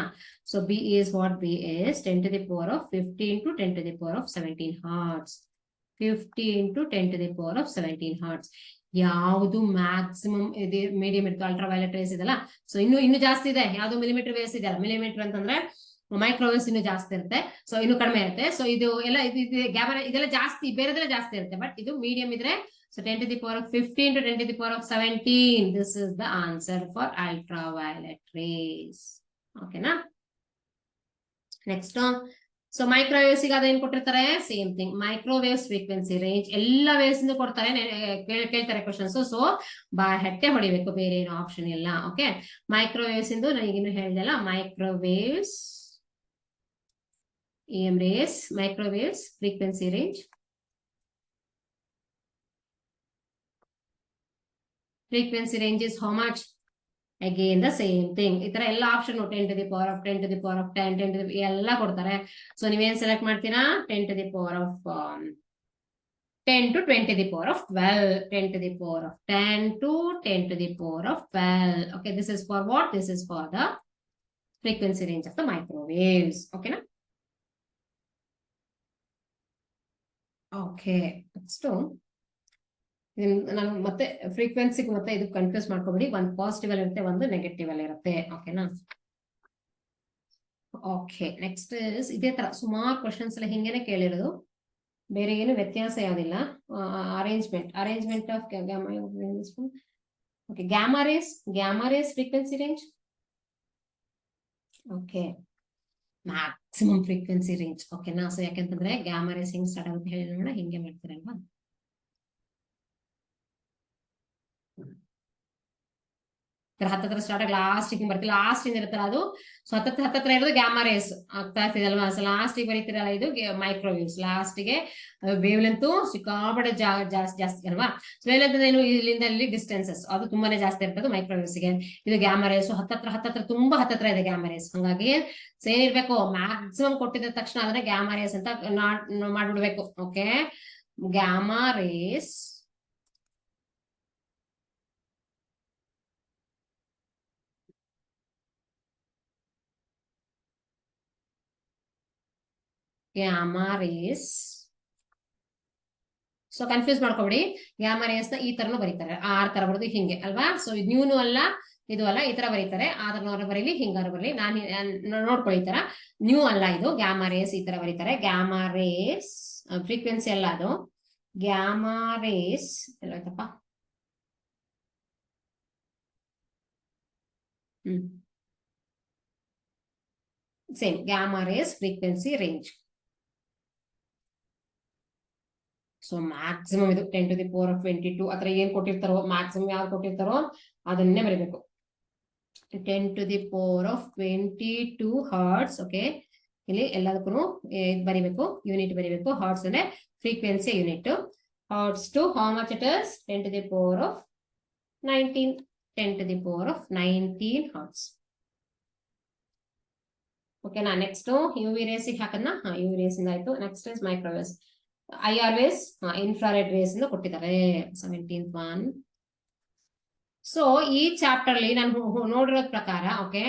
So B is what? B is 10⁻15 to 10⁻17 hertz. 15 to 10⁻17 hertz. ಯಾವುದು ಮ್ಯಾಕ್ಸಿಮಮ್ ಇದೆ? ಮೀಡಿಯಂ ಇರುತ್ತೆ. ಅಲ್ಟ್ರಾ ವೈಲೆಟ್ ರೇಸ್ ಇದೆಲ್ಲ. ಸೊ ಇನ್ನು ಜಾಸ್ತಿ ಇದೆ. ಯಾವ್ದು millimeter waves ಇದೆಯಲ್ಲ, millimeter ಅಂತಂದ್ರೆ ಮೈಕ್ರೋವೇವ್ಸ್ ಇನ್ನು ಜಾಸ್ತಿ ಇರುತ್ತೆ. ಸೊ ಇನ್ನು ಕಡಿಮೆ ಇರುತ್ತೆ. ಸೊ ಇದು ಎಲ್ಲ ಗ್ಯಾಮರಾ ಇದೆಲ್ಲ ಜಾಸ್ತಿ, ಬೇರೆದೆಲ್ಲ ಜಾಸ್ತಿ ಇರುತ್ತೆ. ಬಟ್ ಇದು ಮೀಡಿಯಂ ಇದ್ರೆ so 10⁻15 to 10⁻17. This is the answer for ultra violet race. ಓಕೆನಾ? ನೆಕ್ಸ್ಟ್ ಸೊ ಮೈಕ್ರೋವೇವ್ಸ್ ಗೆ ಅದೇನ್ ಕೊಟ್ಟಿರ್ತಾರೆ? Same thing, microwaves frequency range ಎಲ್ಲ ವೇವ್ಸ್ ಇಂದ ಕೊಡ್ತಾರೆ, ಕೇಳ್ತಾರೆ ಕ್ವಶನ್ಸ್. ಸೊ ಬೈ ಹೆಟ್ಟೆ ಹೊಡಿಬೇಕು, ಬೇರೆ ಏನು ಆಪ್ಷನ್ ಇಲ್ಲ. Okay, microwaves into ನನಗಿನ್ನು ಹೇಳಿದೆಲ್ಲ, microwaves EM rays, microwaves frequency range. Frequency range is how much? Again the same thing. ಈ ತರ ಎಲ್ಲ option 10 to the power of 10 to the power of 10 10 to the ಎಲ್ಲ ಕೊಡ್ತಾರೆ. ಸೊ ನೀವೇನ್ ಸೆಲೆಕ್ಟ್ ಮಾಡ್ತೀರಾ? 10 to the power of 10 to 20 to the power of 12, 10 to the power of 10 to 10 to the power of 12. Okay, this is for what? This is for the frequency range of the microwaves. Okay na? Okay, next ನಾನು ಮತ್ತೆ ಫ್ರೀಕ್ವೆನ್ಸಿಗೆ ಮತ್ತೆ ಇದು ಕನ್ಫ್ಯೂಸ್ ಮಾಡ್ಕೊಬಿಡಿ. ಒಂದು ಪಾಸಿಟಿವ್ ಅಲ್ಲಿ ಇರುತ್ತೆ, ಒಂದು ನೆಗೆಟಿವ್ ಅಲ್ಲಿ ಇರುತ್ತೆ. ಓಕೆನಾ? ಓಕೆ, ನೆಕ್ಸ್ಟ್ ಇದೇ ತರ ಸುಮಾರು ಕ್ವಶನ್ಸ್ ಎಲ್ಲ ಹಿಂಗೇನೆ ಕೇಳಿರೋದು, ಬೇರೆ ಏನು ವ್ಯತ್ಯಾಸ ಯಾವುದಿಲ್ಲ. Arrangement of okay, gamma rays frequency range. Okay, maximum frequency range. ಓಕೆನಾ? ಸೊ ಯಾಕೆಂತಂದ್ರೆ ಗ್ಯಾಮಾ ರೇಸ್ ಹಿಂಗ್ ಸ್ಟಾರ್ಟ್ ಆಗುತ್ತೆ ಹೇಳಿ ನೋಡೋಣ, ಹಿಂಗೆ ಮಾಡ್ತೀರಲ್ವಾ? ಹತ್ತತ್ರ ಸ್ಟಾರ್ಟ್ ಆಗಿ ಲಾಸ್ಟಿಗೆ ಬರ್ತೀವಿ, ಲಾಸ್ಟ್ ಇಂದ ಇರುತ್ತಲ್ಲ ಅದು. ಸೊ ಹತ್ತತ್ರ ಇರೋದು ಗ್ಯಾಮಾ ರೇಸ್ ಆಗ್ತಾ ಇರ್ತಿದಲ್ವಾ? ಸೊ ಲಾಸ್ಟಿಗೆ ಬರೀತಿರಲ್ಲ ಇದು ಮೈಕ್ರೋವೇವ್ಸ್. ಲಾಸ್ಟಿಗೆ ವೇವ್ ಲೆಂತ್ ಸಿಕ್ಕಾಪಟ್ಟೆ ಜಾಸ್ತಿ ಅಲ್ವಾ? ಸೊ ವೇವ್ ಲೆಂತ್ ಏನು, ಇಲ್ಲಿಂದ ಇಲ್ಲಿ ಡಿಸ್ಟೆನ್ಸಸ್ ಅದು ತುಂಬಾನೇ ಜಾಸ್ತಿ ಇರ್ತದೆ ಮೈಕ್ರೋವೇವ್ಸ್ಗೆ. ಇದು ಗ್ಯಾಮಾ ರೇಸ್ ಹತ್ತತ್ರ ತುಂಬಾ ಹತ್ತತ್ರ ಇದೆ ಗ್ಯಾಮಾ ರೇಸ್. ಹಂಗಾಗಿ ಏನಿರ್ಬೇಕು, ಮ್ಯಾಕ್ಸಿಮಮ್ ಕೊಟ್ಟಿದ ತಕ್ಷಣ ಅದನ್ನ ಗ್ಯಾಮಾ ರೇಸ್ ಅಂತ ಮಾಡ್ಬಿಡ್ಬೇಕು. Okay, gamma rays so confuse ಮಾಡ್ಕೊಬಿಡಿ. ಗ್ಯಾಮಾ ರೇಸ್ ನ ಈ ತರನು ಬರೀತಾರೆ, ಆರ್ ತರ ಬರೋದು ಹಿಂಗೆ ಅಲ್ವಾ? ಸೊ ಇದು ನ್ಯೂನು ಅಲ್ಲ, ಇದು ಅಲ್ಲ, ಈ ತರ ಬರೀತಾರೆ. ಆದ್ರೂ ಬರೀಲಿ, ಹಿಂಗಾರು ಬರಲಿ, ನಾನು ನೋಡ್ಕೊಳ್ಳಿ. ಈ ತರ ನ್ಯೂ ಅಲ್ಲ, ಇದು ಗ್ಯಾಮಾ ರೇಸ್ ಈ ತರ ಬರೀತಾರೆ. ಗ್ಯಾಮಾ ರೇಸ್ ಫ್ರೀಕ್ವೆನ್ಸಿ ಅಲ್ಲ ಅದು. ಗ್ಯಾಮಾ ರೇಸ್ ಎಲ್ಲಾಯ್ತಪ್ಪ? Same gamma rays frequency range. So maximum ಇದು 10 to the power of 22 ಅತ್ರ ಏನ್ ಕೊಟ್ಟಿರ್ತಾರೋ, ಮ್ಯಾಕ್ಸಿಮಮ್ ಯಾವ್ದು ಕೊಟ್ಟಿರ್ತಾರೋ ಅದನ್ನೇ ಬರೀಬೇಕು. 10 to the power of 22 hertz. Okay, ಇಲ್ಲಿ ಎಲ್ಲದಕ್ಕೂ ಬರೀಬೇಕು, ಯೂನಿಟ್ ಬರೀಬೇಕು. ಹರ್ಟ್ಸ್ ಅಂದ್ರೆ frequency unit. Hertz to how much it is? 10 to the power of 19. 10 to the power of 19 hertz. ಓಕೆನಾ? ನೆಕ್ಸ್ಟ್ ಯು ವಿ ರೇಸ್ ಹಾಕದ್ನ, ಯು ವಿ ರೇಸ್ ಇಂದ ಆಯ್ತು. Next is microwaves. IR rays, infrared rays ಇಂದ ಕೊಟ್ಟಿದ್ದಾರೆ 17th one. ಸೊ ಈ ಚಾಪ್ಟರ್ ಅಲ್ಲಿ ನಾನು ನೋಡಿರೋದ್ ಪ್ರಕಾರ ಓಕೆ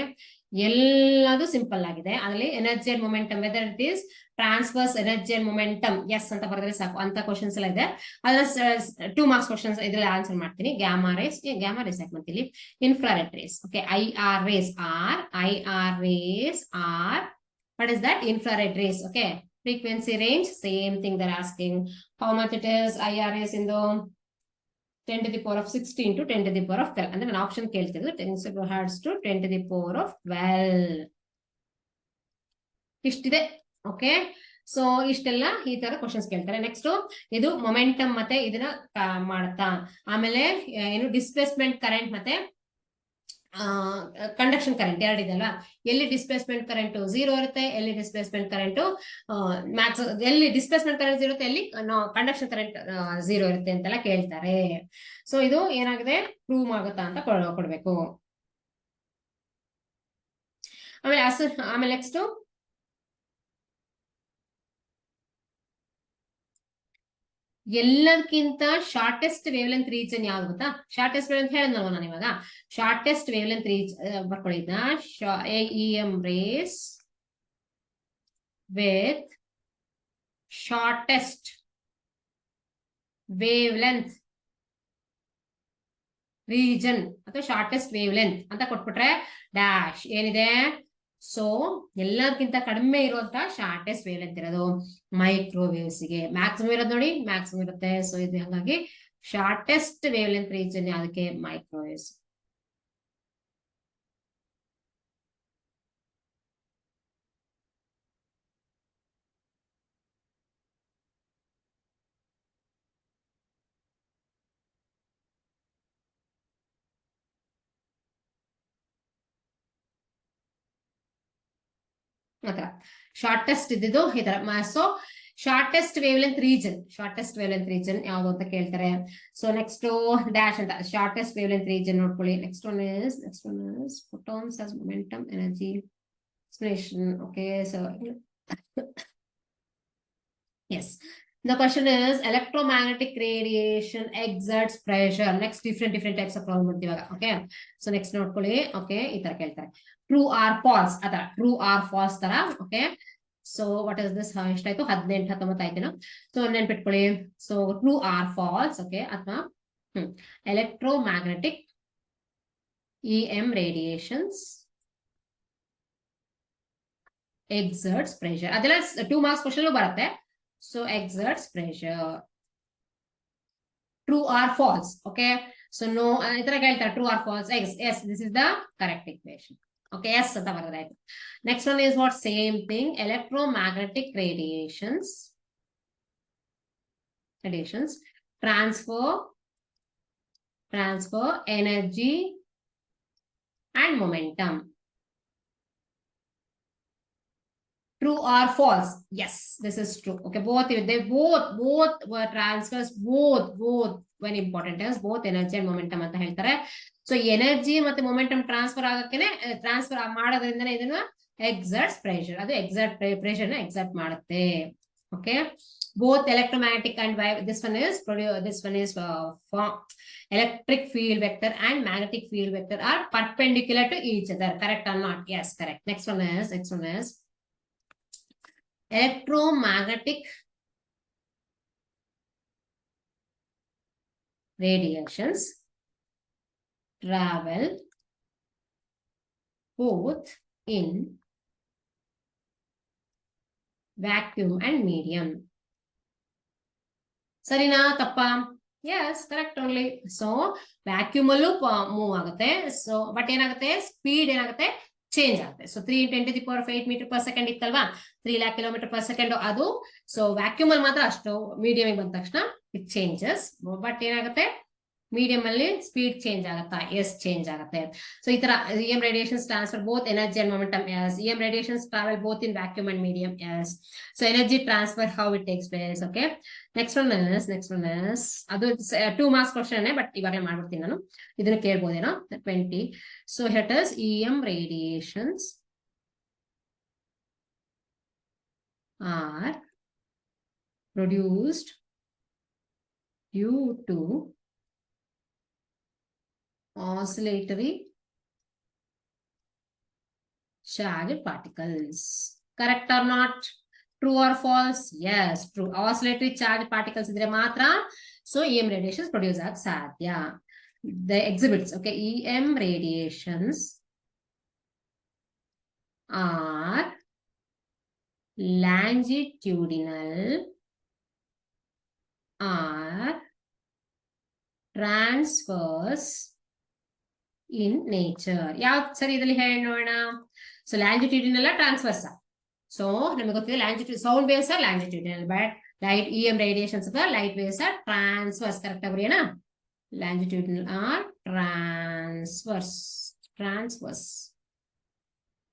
ಎಲ್ಲದು ಸಿಂಪಲ್ ಆಗಿದೆ. ಅದರಲ್ಲಿ energy and momentum, whether it is transfers energy and momentum ಎಸ್ ಅಂತ ಬರೆದ್ರೆ ಸಾಕು, ಅಂತ ಕ್ವಶನ್ಸ್ ಎಲ್ಲ ಇದೆ. ಅದನ್ನ 2 marks ಕ್ವಶನ್ಸ್ ಇದ್ರಲ್ಲಿ ಆನ್ಸರ್ ಮಾಡ್ತೀನಿ. ಗ್ಯಾಮಾ ರೇಸ್ ಯಾಕೆ ಮಾಡ್ತೀನಿ? Infrared rays. Okay, IR rays are what is that? Infrared rays. Okay, frequency range, same thing they're asking. How much it is? IR is in the 10 to the power of 16 to 10 to the power of 12. And then an option ಕೇಳ್ತಿದ್ರು 10 hertz to 10 to the power of 12. ಇಷ್ಟಿದೆ. ಓಕೆ, ಸೊ ಇಷ್ಟೆಲ್ಲ ಈ ತರ ಕ್ವಶನ್ಸ್ ಕೇಳ್ತಾರೆ. ನೆಕ್ಸ್ಟ್ ಇದು ಮೊಮೆಂಟಮ್ ಮತ್ತೆ ಇದನ್ನ ಮಾಡ್ತಾ, ಆಮೇಲೆ ಏನು ಡಿಸ್ಪ್ಲೇಸ್ಮೆಂಟ್ ಕರೆಂಟ್ ಮತ್ತೆ ಕಂಡಕ್ಷನ್ ಕರೆಂಟ್ ಎರಡಿದೆ ಅಲ್ವಾ? ಎಲ್ಲಿ ಡಿಸ್ಪ್ಲೇಸ್ಮೆಂಟ್ ಕರೆಂಟ್ 0 ಇರುತ್ತೆ, ಎಲ್ಲಿ ಡಿಸ್ಪ್ಲೇಸ್ಮೆಂಟ್ ಕರೆಂಟ್ ಎಲ್ಲಿ ಡಿಸ್ಪ್ಲೇಸ್ಮೆಂಟ್ ಕರೆಂಟ್ ಇರುತ್ತೆ, ಎಲ್ಲಿ ಕಂಡಕ್ಷನ್ ಕರೆಂಟ್ 0 ಇರುತ್ತೆ ಅಂತೆಲ್ಲ ಕೇಳ್ತಾರೆ. ಸೊ ಇದು ಏನಾಗಿದೆ, ಪ್ರೂವ್ ಆಗುತ್ತಾ ಅಂತ ಕೊಡ್ಬೇಕು. ಆಮೇಲೆ ನೆಕ್ಸ್ಟ್ ಎಲ್ಲದಕ್ಕಿಂತ ಶಾರ್ಟೆಸ್ಟ್ ವೇವ್ ಲೆಂತ್ ರೀಜನ್ ಯಾವ್ದು ಗೊತ್ತಾ? ಶಾರ್ಟೆಸ್ಟ್ ವೇವ್ ಲೆಂತ್ ಹೇಳಿದ್ನಲ್ವ ನಾನು ಇವಾಗ. ಶಾರ್ಟೆಸ್ಟ್ ವೇವ್ ಲೆಂತ್ ಬರ್ಕೊಳ್ಳಿದ್ನ EM rays with shortest wave length region ಅಥವಾ ಶಾರ್ಟೆಸ್ಟ್ ವೇವ್ ಲೆಂತ್ ಅಂತ ಕೊಟ್ಬಿಟ್ರೆ ಡ್ಯಾಶ್ ಏನಿದೆ. ಸೊ ಎಲ್ಲದಕ್ಕಿಂತ ಕಡಿಮೆ ಇರುವಂತ ಶಾರ್ಟೆಸ್ಟ್ ವೇವ್ ಲೆಂತ್ ಇರೋದು ಮೈಕ್ರೋವೇವ್ಸ್ ಗೆ. ಮ್ಯಾಕ್ಸಿಮಮ್ ಇರೋದು ನೋಡಿ, ಮ್ಯಾಕ್ಸಿಮಮ್ ಇರುತ್ತೆ. ಸೊ ಇದು ಹಾಗಾಗಿ ಶಾರ್ಟೆಸ್ಟ್ ವೇವ್ ಲೆಂತ್ ರೀಜನ್ ಅದಕ್ಕೆ ಮೈಕ್ರೋವೇವ್ಸ್. ಶಾರ್ಟೆಸ್ಟ್ ಇದ್ದಿದ್ದು ಈ ತರ. ಸೊ ಶಾರ್ಟೆಸ್ಟ್ ವೇವ್ಲೆಂತ್ ರೀಜನ್ ಯಾವ್ದು ಅಂತ ಕೇಳ್ತಾರೆ. ಸೊ ನೆಕ್ಸ್ಟ್ ಡ್ಯಾಶ್ ಅಂತ ಶಾರ್ಟೆಸ್ಟ್ ವೇವ್ಲೆಂತ್ ರೀಜನ್ ನೋಡ್ಕೊಳ್ಳಿ. Next one is photons as momentum energy explanation. Okay, so yes, the question is electromagnetic radiation exerts pressure. Next different types of problem ಮಾಡ್ತೀವಾಗ. Okay, so next ನೋಡ್ಕೊಳ್ಳಿ. Okay, ಈ ತರ ಕೇಳ್ತಾರೆ true or false ಅದ true or false ತರ. Okay, so what is this? ಎಷ್ಟಾಯ್ತು? 18 19 ಆಯ್ತೇನೋ. ಸೊ ನೆನ್ಪಿಟ್ಕೊಳ್ಳಿ. So true or false. Okay, ಅಥವಾ electromagnetic EM radiations exerts pressure. ಅದೆಲ್ಲ 2 marks ಕ್ವಶನ್ ಬರುತ್ತೆ. So exerts pressure. True or false? Okay, so no ಈ ತರ ಕೇಳ್ತಾರೆ true or false. Yes, this is the correct equation. Okay, yes ಅಂತ ಬರೋದಾಯ್ತು. Next one is what? Same thing, electromagnetic radiations transfer energy and momentum. True or false? Yes, this is true. Okay, both were transfers, both very important is both energy and momentum ಅಂತ ಹೇಳ್ತಾರೆ. ಸೊ ಎನರ್ಜಿ ಮತ್ತೆ ಮೊಮೆಂಟಮ್ ಟ್ರಾನ್ಸ್ಫರ್ ಮಾಡೋದ್ರಿಂದನೇ ಇದನ್ನ ಎಕ್ಸರ್ಟ್ಸ್ ಪ್ರೆಷರ್, ಅದು ಪ್ರೆಷರ್ ನ ಎಕ್ಸರ್ಟ್ ಮಾಡುತ್ತೆ. Okay, both electromagnetic and this one is electric field vector and magnetic field vector are perpendicular to each other. Correct or not? Yes, correct. Next one is electromagnetic radiations travel both in vacuum and medium. ಸರಿನಾ ತಪ್ಪಾ? Yes, correct only. So vacuum ಅಲ್ಲೂ ಮೂವ್ ಆಗುತ್ತೆ. ಸೊ ಬಟ್ ಏನಾಗುತ್ತೆ, ಸ್ಪೀಡ್ ಏನಾಗುತ್ತೆ, ಚೇಂಜ್ ಆಗುತ್ತೆ. ಸೊ 3 × 10⁸ ಮೀಟರ್ ಪರ್ ಸೆಕೆಂಡ್ ಇತ್ತಲ್ವಾ, 3 lakh ಕಿಲೋಮೀಟರ್ ಪರ್ ಸೆಕೆಂಡ್ ಅದು. ಸೊ ವ್ಯಾಕ್ಯೂಮ್ ಅಲ್ಲಿ ಮಾತ್ರ ಅಷ್ಟು, ಮೀಡಿಯಂ ಬಂದ ತಕ್ಷಣ ಇಟ್ ಚೇಂಜಸ್. ಬಟ್ ಏನಾಗುತ್ತೆ, ಮೀಡಿಯಂ ಅಲ್ಲಿ ಸ್ಪೀಡ್ ಚೇಂಜ್ ಆಗುತ್ತಾ? ಎಸ್, ಚೇಂಜ್ ಆಗುತ್ತೆ. ಸೊ ಈ ತರ EM radiations transfer both energy and momentum. Yes, EM radiations travel both in vacuum and medium. Yes, so energy transfer, how it takes place. Okay, next one is ಅದು 2 marks question ಬಟ್ ಇವಾಗಲೇ ಮಾಡ್ಬಿಡ್ತೀನಿ ನಾನು. ಇದನ್ನ ಕೇಳ್ಬೋದೇನೋ 20. So here it is, EM radiations are produced due to oscillatory charged particles. Correct or not? True or false? Yes, true. Oscillatory charged particles idre matra so EM radiations produce ag sadhya. The exhibits, okay, EM radiations are longitudinal or transverse in nature. ಯಾವ್ದು ಸರಿ ಇದರಲ್ಲಿ ಹೇಳಿ ನೋಡೋಣ. So ಲ್ಯಾಂಜಿಟ್ಯೂಡಿನಲ್ transfers. ಸೊ ನಮಗೆ ಗೊತ್ತಿದೆ longitude sound waves are longitudinal, but light EM radiations ಅಥವಾ light waves are transverse. Correct agree ಏನಾ? ಲ್ಯಾಂಜಿಟ್ಯೂಡಿನಲ್ ಆರ್ ಟ್ರಾನ್ಸ್ವರ್ಸ್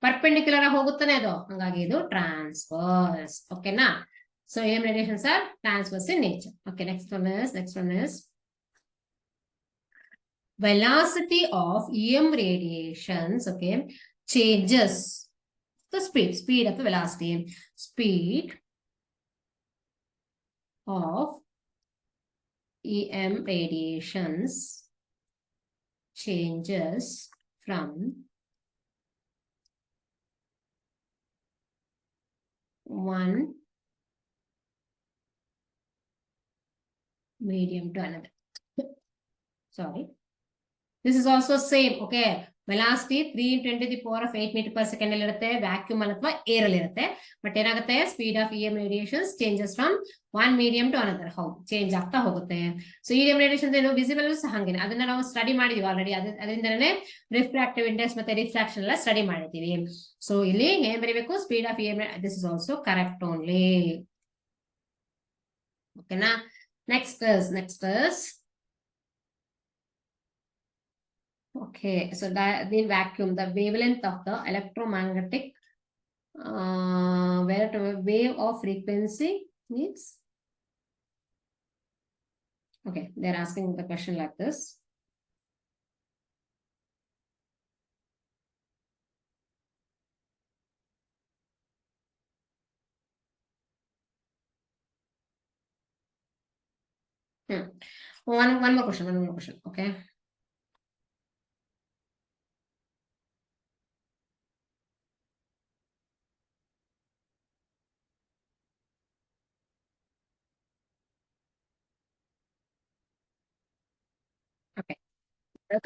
ಪರ್ಪೆಂಡಿಕ್ಯುಲರ್ ಹೋಗುತ್ತಾನೆ ಅದು, ಹಂಗಾಗಿ ಇದು ಟ್ರಾನ್ಸ್ವರ್ಸ್. ಓಕೆನಾ? So EM radiations are transverse in nature. Okay, next one is velocity of EM radiations, okay, changes the speed of the velocity. Speed of EM radiations changes from one medium to another. Sorry. This is also same. Okay, velocity 3 × 10⁸ meter per second ಅಲ್ಲಿ ಇರುತ್ತೆ, ವ್ಯಾಕ್ಯೂಮ್ ಅಲ್ಲಿ ಅಥವಾ ಏರ್ ಅಲ್ಲಿ ಇರುತ್ತೆ. ಬಟ್ ಏನಾಗುತ್ತೆ, speed of EM radiations changes from one medium to another. ಹೌದು, ಚೇಂಜ್ ಆಗ್ತಾ ಹೋಗುತ್ತೆ. ಸೊ EM radiations ಏನು ವಿಸಿಬಲ್ ಸಹ ಹಂಗೇನೆ, ಅದನ್ನ ನಾವು ಸ್ಟಡಿ ಮಾಡಿದೀವಿ ಆಲ್ರೆಡಿ. ಅದರಿಂದನೇ ರಿಫ್ರಾಕ್ಟಿವ್ ಇಂಡೆಕ್ಸ್ ಮತ್ತೆ ರಿಫ್ರಾಕ್ಷನ್ ಎಲ್ಲ ಸ್ಟಡಿ ಮಾಡಿದೀವಿ. ಸೊ ಇಲ್ಲಿ ಏನ್ ಬರೀಬೇಕು, speed of EM. This is also correct only. ಓಕೆನಾ? Next is okay, so the vacuum, the wavelength of the electromagnetic wave of frequency is, okay, they're asking the question like this. One more question. Okay. Okay.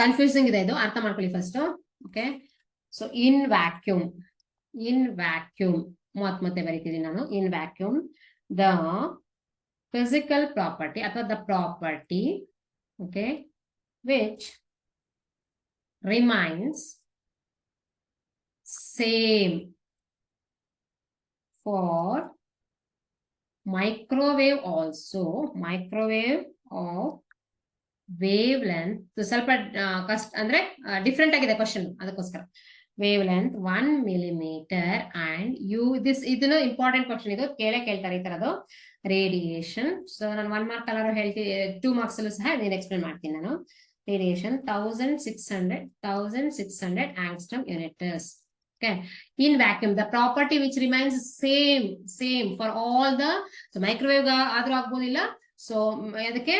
Confusing ಇದೆ ಇದು, ಅರ್ಥ ಮಾಡ್ಕೊಳ್ಳಿ first. Okay, so in vacuum ಮತ್ತೆ ಬರೀತಿದ್ದೀನಿ ನಾನು. ಇನ್ ವ್ಯಾಕ್ಯೂಮ್ ದ physical property ಅಥವಾ the property, okay, which remains same for microwave also, microwave of wavelength, ಸ್ವಲ್ಪ ಕಷ್ಟ ಅಂದ್ರೆ ಡಿಫ್ರೆಂಟ್ ಆಗಿದೆ ಕ್ವಶನ್, ಅದಕ್ಕೋಸ್ಕರ ವೇವ್ ಲೆಂತ್ 1 millimeter and ಇದನ್ನು ಇಂಪಾರ್ಟೆಂಟ್ ಕ್ವಶನ್, ಇದು ಕೇಳ್ತಾರೆ ಈ ತರದ್ದು. ರೇಡಿಯೇಷನ್, ಸೊ ನಾನು 1 mark ಕಲರ್ ಹೇಳ್ತೀನಿ, 2 marks ಅಲ್ಲೂ ಸಹ ನೀನು ಎಕ್ಸ್ಪ್ಲೇನ್ ಮಾಡ್ತೀನಿ ನಾನು. Radiation 1600 angstrom units. Okay, in vacuum the property which remains same for all the, so microwave ಆದ್ರೂ ಆಗ್ಬೋದಿಲ್ಲ, ಸೊ ಅದಕ್ಕೆ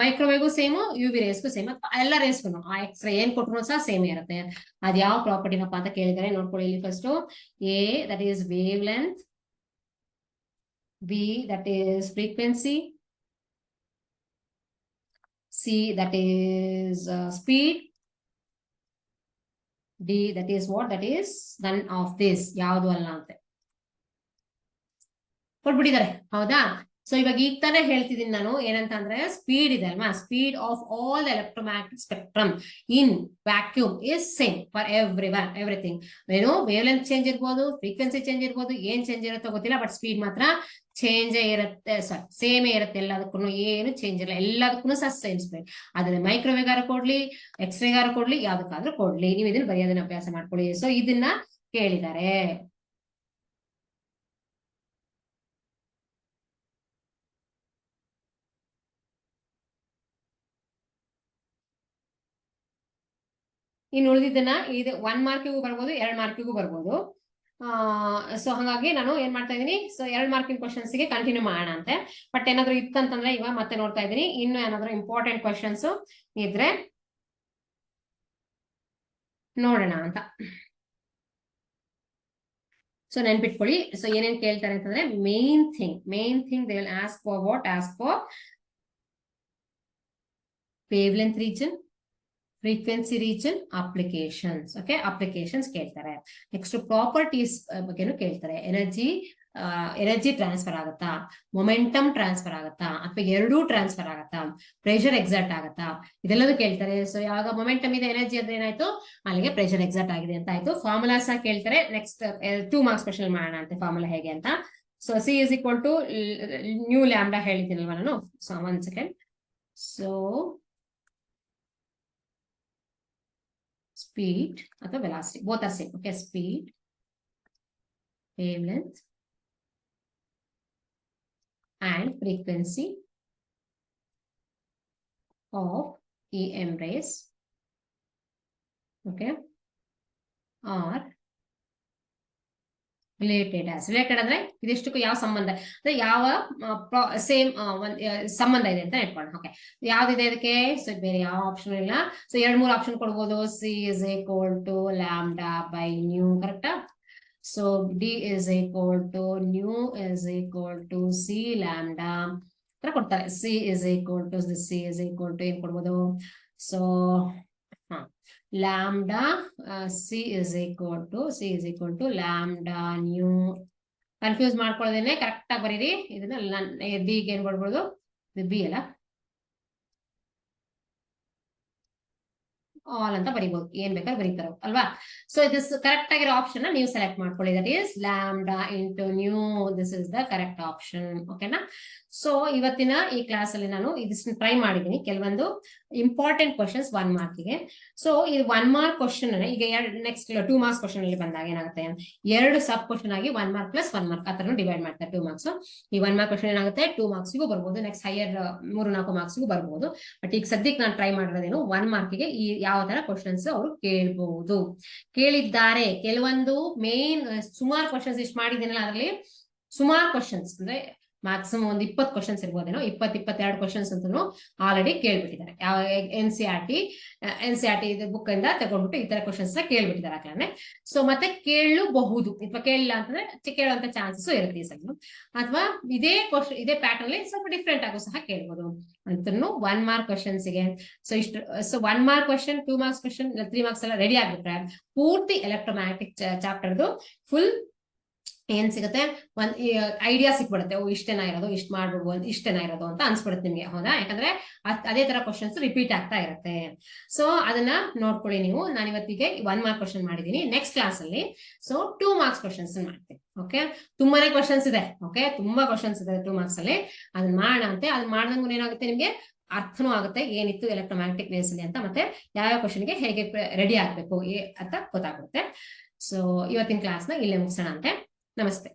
ಮೈಕ್ರೋವೇವ್ಗೂ ಸೇಮ್, ಯು ವಿ ರೇಸ್ಗೂ ಸೇಮ್, ಎಲ್ಲ ರೇಸ್ಗೂ ಆ ಎಕ್ಸ್ರೇ ಏನ್ ಕೊಟ್ಟರು ಸಹ ಸೇಮ್ ಇರುತ್ತೆ. ಅದ್ ಯಾವ ಪ್ರಾಪರ್ಟಿನಪ್ಪ ಅಂತ ಕೇಳಿದರೆ ನೋಡ್ಕೊಳ್ಳಿ ಇಲ್ಲಿ first. A that is wave length, be that is frequency, see that is speed, D that is what, that is none of this, ಯಾವುದು ಅಲ್ಲ ಅಂತ ಕೊಟ್ಬಿಟ್ಟಿದ್ದಾರೆ. ಹೌದಾ, ಸೊ ಇವಾಗ ಈಗ ತಾನೇ ಹೇಳ್ತಿದ್ದೀನಿ ನಾನು, ಏನಂತ ಅಂದ್ರೆ ಸ್ಪೀಡ್ ಇದೆ ಅಲ್ವಾ, speed of all electromagnetic spectrum in vacuum is same for everything. ಏನು ವೇವ್ ಲೆಂತ್ ಚೇಂಜ್ ಇರ್ಬೋದು, ಫ್ರೀಕ್ವೆನ್ಸಿ ಚೇಂಜ್ ಇರ್ಬೋದು, ಏನ್ ಚೇಂಜ್ ಇರುತ್ತೋ ಗೊತ್ತಿಲ್ಲ, ಬಟ್ ಸ್ಪೀಡ್ ಮಾತ್ರ ಚೇಂಜ್ ಇರುತ್ತೆ, ಸೇಮೇ ಇರುತ್ತೆ ಎಲ್ಲದಕ್ಕೂ, ಏನು ಚೇಂಜ್ ಇಲ್ಲ, ಎಲ್ಲದಕ್ಕೂ ಸಹ ಸೇಮ್ ಸ್ಪೀಡ್. ಅದನ್ನ ಮೈಕ್ರೋವೇವ್ಗಾರ ಕೊಡ್ಲಿ, ಎಕ್ಸ್ರೇಗಾರ ಕೊಡ್ಲಿ, ಯಾವ್ದಕ್ಕಾದ್ರೂ ಕೊಡ್ಲಿ, ನೀವು ಇದನ್ನ ಬರೆಯೋದನ್ನ ಅಭ್ಯಾಸ ಮಾಡ್ಕೊಳ್ಳಿ. ಸೊ ಇದನ್ನ ಕೇಳಿದ್ದಾರೆ. ಇನ್ನು ಉಳಿದಿದ್ದನ್ನ ಇದು 1 markಗೂ ಬರ್ಬೋದು, 2 markಗೂ ಬರ್ಬೋದು. ಸೊ ಹಾಗಾಗಿ ನಾನು ಏನ್ ಮಾಡ್ತಾ ಇದೀನಿ, ಸೊ 2 marking questions ಗೆ ಕಂಟಿನ್ಯೂ ಮಾಡೋಣ ಅಂತೆ. ಬಟ್ ಏನಾದ್ರು ಇತ್ತಂತಂದ್ರೆ ಇವಾಗ ಮತ್ತೆ ನೋಡ್ತಾ ಇದೀನಿ, ಇನ್ನು ಏನಾದ್ರು ಇಂಪಾರ್ಟೆಂಟ್ ಕ್ವಶನ್ಸ್ ಇದ್ರೆ ನೋಡೋಣ ಅಂತ. ಸೊ ನೆನ್ಪಿಟ್ಕೊಳ್ಳಿ, ಸೊ ಏನೇನ್ ಕೇಳ್ತಾರೆ ಅಂತಂದ್ರೆ main thing they will ask for wave length region, frequency region, applications. Okay, applications ಕೇಳ್ತಾರೆ. ನೆಕ್ಸ್ಟ್ ಪ್ರಾಪರ್ಟೀಸ್ ಬಗ್ಗೆನೂ ಕೇಳ್ತಾರೆ. ಎನರ್ಜಿ ಟ್ರಾನ್ಸ್ಫರ್ ಆಗುತ್ತಾ, ಮೊಮೆಂಟಮ್ ಟ್ರಾನ್ಸ್ಫರ್ ಆಗುತ್ತಾ, ಅಥವಾ ಎರಡೂ ಟ್ರಾನ್ಸ್ಫರ್ ಆಗುತ್ತಾ, ಪ್ರೆಷರ್ ಎಕ್ಸರ್ಟ್ ಆಗುತ್ತಾ, ಇದೆಲ್ಲದೂ ಕೇಳ್ತಾರೆ. ಸೊ ಯಾವಾಗ ಮೊಮೆಂಟಮ್ ಇದೆ, ಎನರ್ಜಿ ಅಂದ್ರೆ ಏನಾಯ್ತು, ಅಲ್ಲಿಗೆ ಪ್ರೆಷರ್ ಎಕ್ಸರ್ಟ್ ಆಗಿದೆ ಅಂತ ಆಯ್ತು. ಫಾರ್ಮುಲಾಸ್ ಕೇಳ್ತಾರೆ. ನೆಕ್ಸ್ಟ್ 2 marks ಕ್ವೆಶ್ಚನ್ ಮಾಡೋಣ ಅಂತೆ ಫಾರ್ಮುಲಾ ಹೇಗೆ ಅಂತ. So c is equal to nu lambda ಹೇಳಿದ್ದೀನಲ್ವಾ ನಾನು. So 1 second. ಸೊ speed ಅಥವಾ velocity, both are same. Okay, speed, wavelength and frequency of EM rays, okay, are related ಅಂದ್ರೆ ಇದಿಷ್ಟಕ್ಕೂ ಯಾವ ಸಂಬಂಧ, ಅಂದ್ರೆ ಯಾವ ಸೇಮ್ ಸಂಬಂಧ ಇದೆ ಅಂತ ಇಟ್ಕೊಳ್ಳೋಣ. ಓಕೆ, ಯಾವ್ದಿದೆ ಅದಕ್ಕೆ, ಸೊ ಬೇರೆ ಯಾವ ಆಪ್ಷನ್ ಇಲ್ಲ. ಸೊ 2-3 ಆಪ್ಷನ್ ಕೊಡ್ಬೋದು. C is equal to lambda by nu, ಕರೆಕ್ಟಾ. So d is equal to nu is equal to c lambda ತರ ಕೊಡ್ತಾರೆ. ಸಿ ಇಸ್ ಈಕ್ವಲ್ ಟು ಏನ್ ಕೊಡ್ಬೋದು, so lambda c is equal to lambda nu. Confuse ಮಾಡ್ಕೊಳ್ಳೋದೇನೆ, ಕರೆಕ್ಟ್ ಆಗಿ ಬರೀರಿ ಇದನ್ನ. ಬಿ ಗೆ ಏನ್ ಕೊಡ್ಬೋದು, ಬಿ ಅಲ್ಲ, ಆಲ್ ಅಂತ ಬರೀಬಹುದು, ಏನ್ ಬೇಕಾದ್ರೆ ಬರೀತಾರ ಅಲ್ವಾ. ಸೊ ಇದು ಕರೆಕ್ಟ್ ಆಗಿರೋ ಆಪ್ಷನ್ ನೀವು ಸೆಲೆಕ್ಟ್ ಮಾಡ್ಕೊಳ್ಳಿ. That is lambda into new, this is the correct option. ಓಕೆನಾ. ಸೊ ಇವತ್ತಿನ ಈ ಕ್ಲಾಸ್ ಅಲ್ಲಿ ನಾನು ಇದನ್ನ ಟ್ರೈ ಮಾಡಿದ್ದೀನಿ, ಕೆಲವೊಂದು ಇಂಪಾರ್ಟೆಂಟ್ ಕ್ವಶನ್ಸ್ 1 ಮಾರ್ಕ್ಗೆ. ಸೊ ಇದು 1 ಮಾರ್ಕ್ ಕ್ವಶನ್ ಈಗ ನೆಕ್ಸ್ಟ್ 2 ಮಾರ್ಕ್ಸ್ ಕ್ವಶನ್ ಅಲ್ಲಿ ಬಂದಾಗ ಏನಾಗುತ್ತೆ, 2 ಸಬ್ ಕ್ವಶನ್ ಆಗಿ 1 ಮಾರ್ಕ್ ಪ್ಲಸ್ 1 ಮಾರ್ಕ್ ಆತರ ಡಿವೈಡ್ ಮಾಡ್ತಾರೆ 2 ಮಾರ್ಕ್ಸ್. ಈ 1 ಮಾರ್ಕ್ ಕ್ವಶನ್ ಏನಾಗುತ್ತೆ 2 ಮಾರ್ಕ್ಸ್ಗೂ ಬರ್ಬೋದು, ನೆಕ್ಸ್ಟ್ ಹೈಯರ್ 3-4 ಮಾರ್ಕ್ಸ್ಗೂ ಬರ್ಬೋದು. ಬಟ್ ಈಗ ಸದ್ಯಕ್ಕೆ ನಾನು ಟ್ರೈ ಮಾಡಿರೋದೇನು 1 ಮಾರ್ಕ್ಗೆ ಈ ಯಾವ ತರ ಕ್ವಶನ್ಸ್ ಅವರು ಕೇಳಬಹುದು, ಕೇಳಿದ್ದಾರೆ. ಕೆಲವೊಂದು ಮೇನ್ ಸುಮಾರು ಕ್ವಶನ್ಸ್ ಇಷ್ಟು ಮಾಡಿದ್ದೀನಲ್ಲ, ಅದರಲ್ಲಿ ಸುಮಾರು ಕ್ವಶನ್ಸ್ ಅಂದ್ರೆ ಮ್ಯಾಕ್ಸಿಮಮ್ ಒಂದು 20 ಕ್ವಶನ್ಸ್ ಇರ್ಬೋದೇನೋ, 22 ಕ್ವಶನ್ಸ್ ಅಂತೂ ಆಲ್ರೆಡಿ ಕೇಳ್ಬಿಟ್ಟಿದ್ದಾರೆ. ಯಾವ NCERT ಬುಕ್ ಇಂದ ತಗೊಂಡ್ಬಿಟ್ಟು ಈ ತರ ಕ್ವಶನ್ಸ್ ಕೇಳ್ಬಿಟ್ಟಿದ್ದಾರೆ ಆಗ್ಲೇ. ಸೊ ಮತ್ತೆ ಕೇಳಬಹುದು ಅಥವಾ ಕೇಳಿಲ್ಲ ಅಂತಂದ್ರೆ ಕೇಳುವಂತ ಚಾನ್ಸಸ್ ಇರುತ್ತೆ ಈ ಸಲ, ಅಥವಾ ಇದೇ ಪ್ಯಾಟರ್ನ್ ಅಲ್ಲಿ ಸ್ವಲ್ಪ ಡಿಫ್ರೆಂಟ್ ಆಗೋ ಸಹ ಕೇಳ್ಬೋದು ಅಂತೂ 1 ಮಾರ್ಕ್ ಕ್ವಶನ್ಸ್ ಗೆ. So 1 mark question, 2 marks question, 3 marks ಎಲ್ಲ ರೆಡಿ ಆಗ್ಬಿಟ್ರೆ ಪೂರ್ತಿ ಎಲೆಕ್ಟ್ರೋಮ್ಯಾಗ್ನೆಟಿಕ್ ಚಾಪ್ಟರ್ದು ಫುಲ್ ಏನ್ ಸಿಗುತ್ತೆ, ಒಂದ್ ಐಡಿಯಾ ಸಿಕ್ಬಿಡುತ್ತೆ. ಇಷ್ಟೇನ ಇರೋದು, ಇಷ್ಟು ಮಾಡ್ಬಿಡ್ಬೋದು, ಇಷ್ಟೇನ ಇರೋದು ಅಂತ ಅನ್ಸ್ಬಿಡುತ್ತೆ ನಿಮ್ಗೆ, ಹೌದಾ? ಯಾಕಂದ್ರೆ ಅದೇ ತರ ಕ್ವಶನ್ಸ್ ರಿಪೀಟ್ ಆಗ್ತಾ ಇರುತ್ತೆ. ಸೊ ಅದನ್ನ ನೋಡ್ಕೊಳ್ಳಿ ನೀವು. ನಾನು ಇವತ್ತಿಗೆ 1 ಮಾರ್ಕ್ ಕ್ವಶನ್ ಮಾಡಿದೀನಿ. ನೆಕ್ಸ್ಟ್ ಕ್ಲಾಸ್ ಅಲ್ಲಿ 2 ಮಾರ್ಕ್ಸ್ ಕ್ವಶನ್ಸ್ ಮಾಡ್ತೀನಿ. ಓಕೆ, ತುಂಬಾನೇ ಕ್ವಶನ್ಸ್ ಇದೆ. ಓಕೆ, ತುಂಬಾ ಕ್ವಶನ್ಸ್ ಇದೆ 2 ಮಾರ್ಕ್ಸ್ ಅಲ್ಲಿ. ಅದನ್ನ ಮಾಡೋಣ ಅಂತೆ. ಅದನ್ನ ಮಾಡ್ದಂಗೂ ಏನಾಗುತ್ತೆ ನಿಮ್ಗೆ ಅರ್ಥನೂ ಆಗುತ್ತೆ ಏನಿತ್ತು ಎಲೆಕ್ಟ್ರೋಮ್ಯಾಗ್ನೆಟಿಕ್ ವೇವ್ಸ್ ಅಲ್ಲಿ ಅಂತ, ಮತ್ತೆ ಯಾವ ಕ್ವಶನ್ಗೆ ಹೇಗೆ ರೆಡಿ ಆಗ್ಬೇಕು ಅಂತ ಗೊತ್ತಾಗುತ್ತೆ. ಸೊ ಇವತ್ತಿನ ಕ್ಲಾಸ್ನ ಇಲ್ಲೇ ಮುಗಿಸೋಣ ಅಂತೆ. ನಮಸ್ತೆ.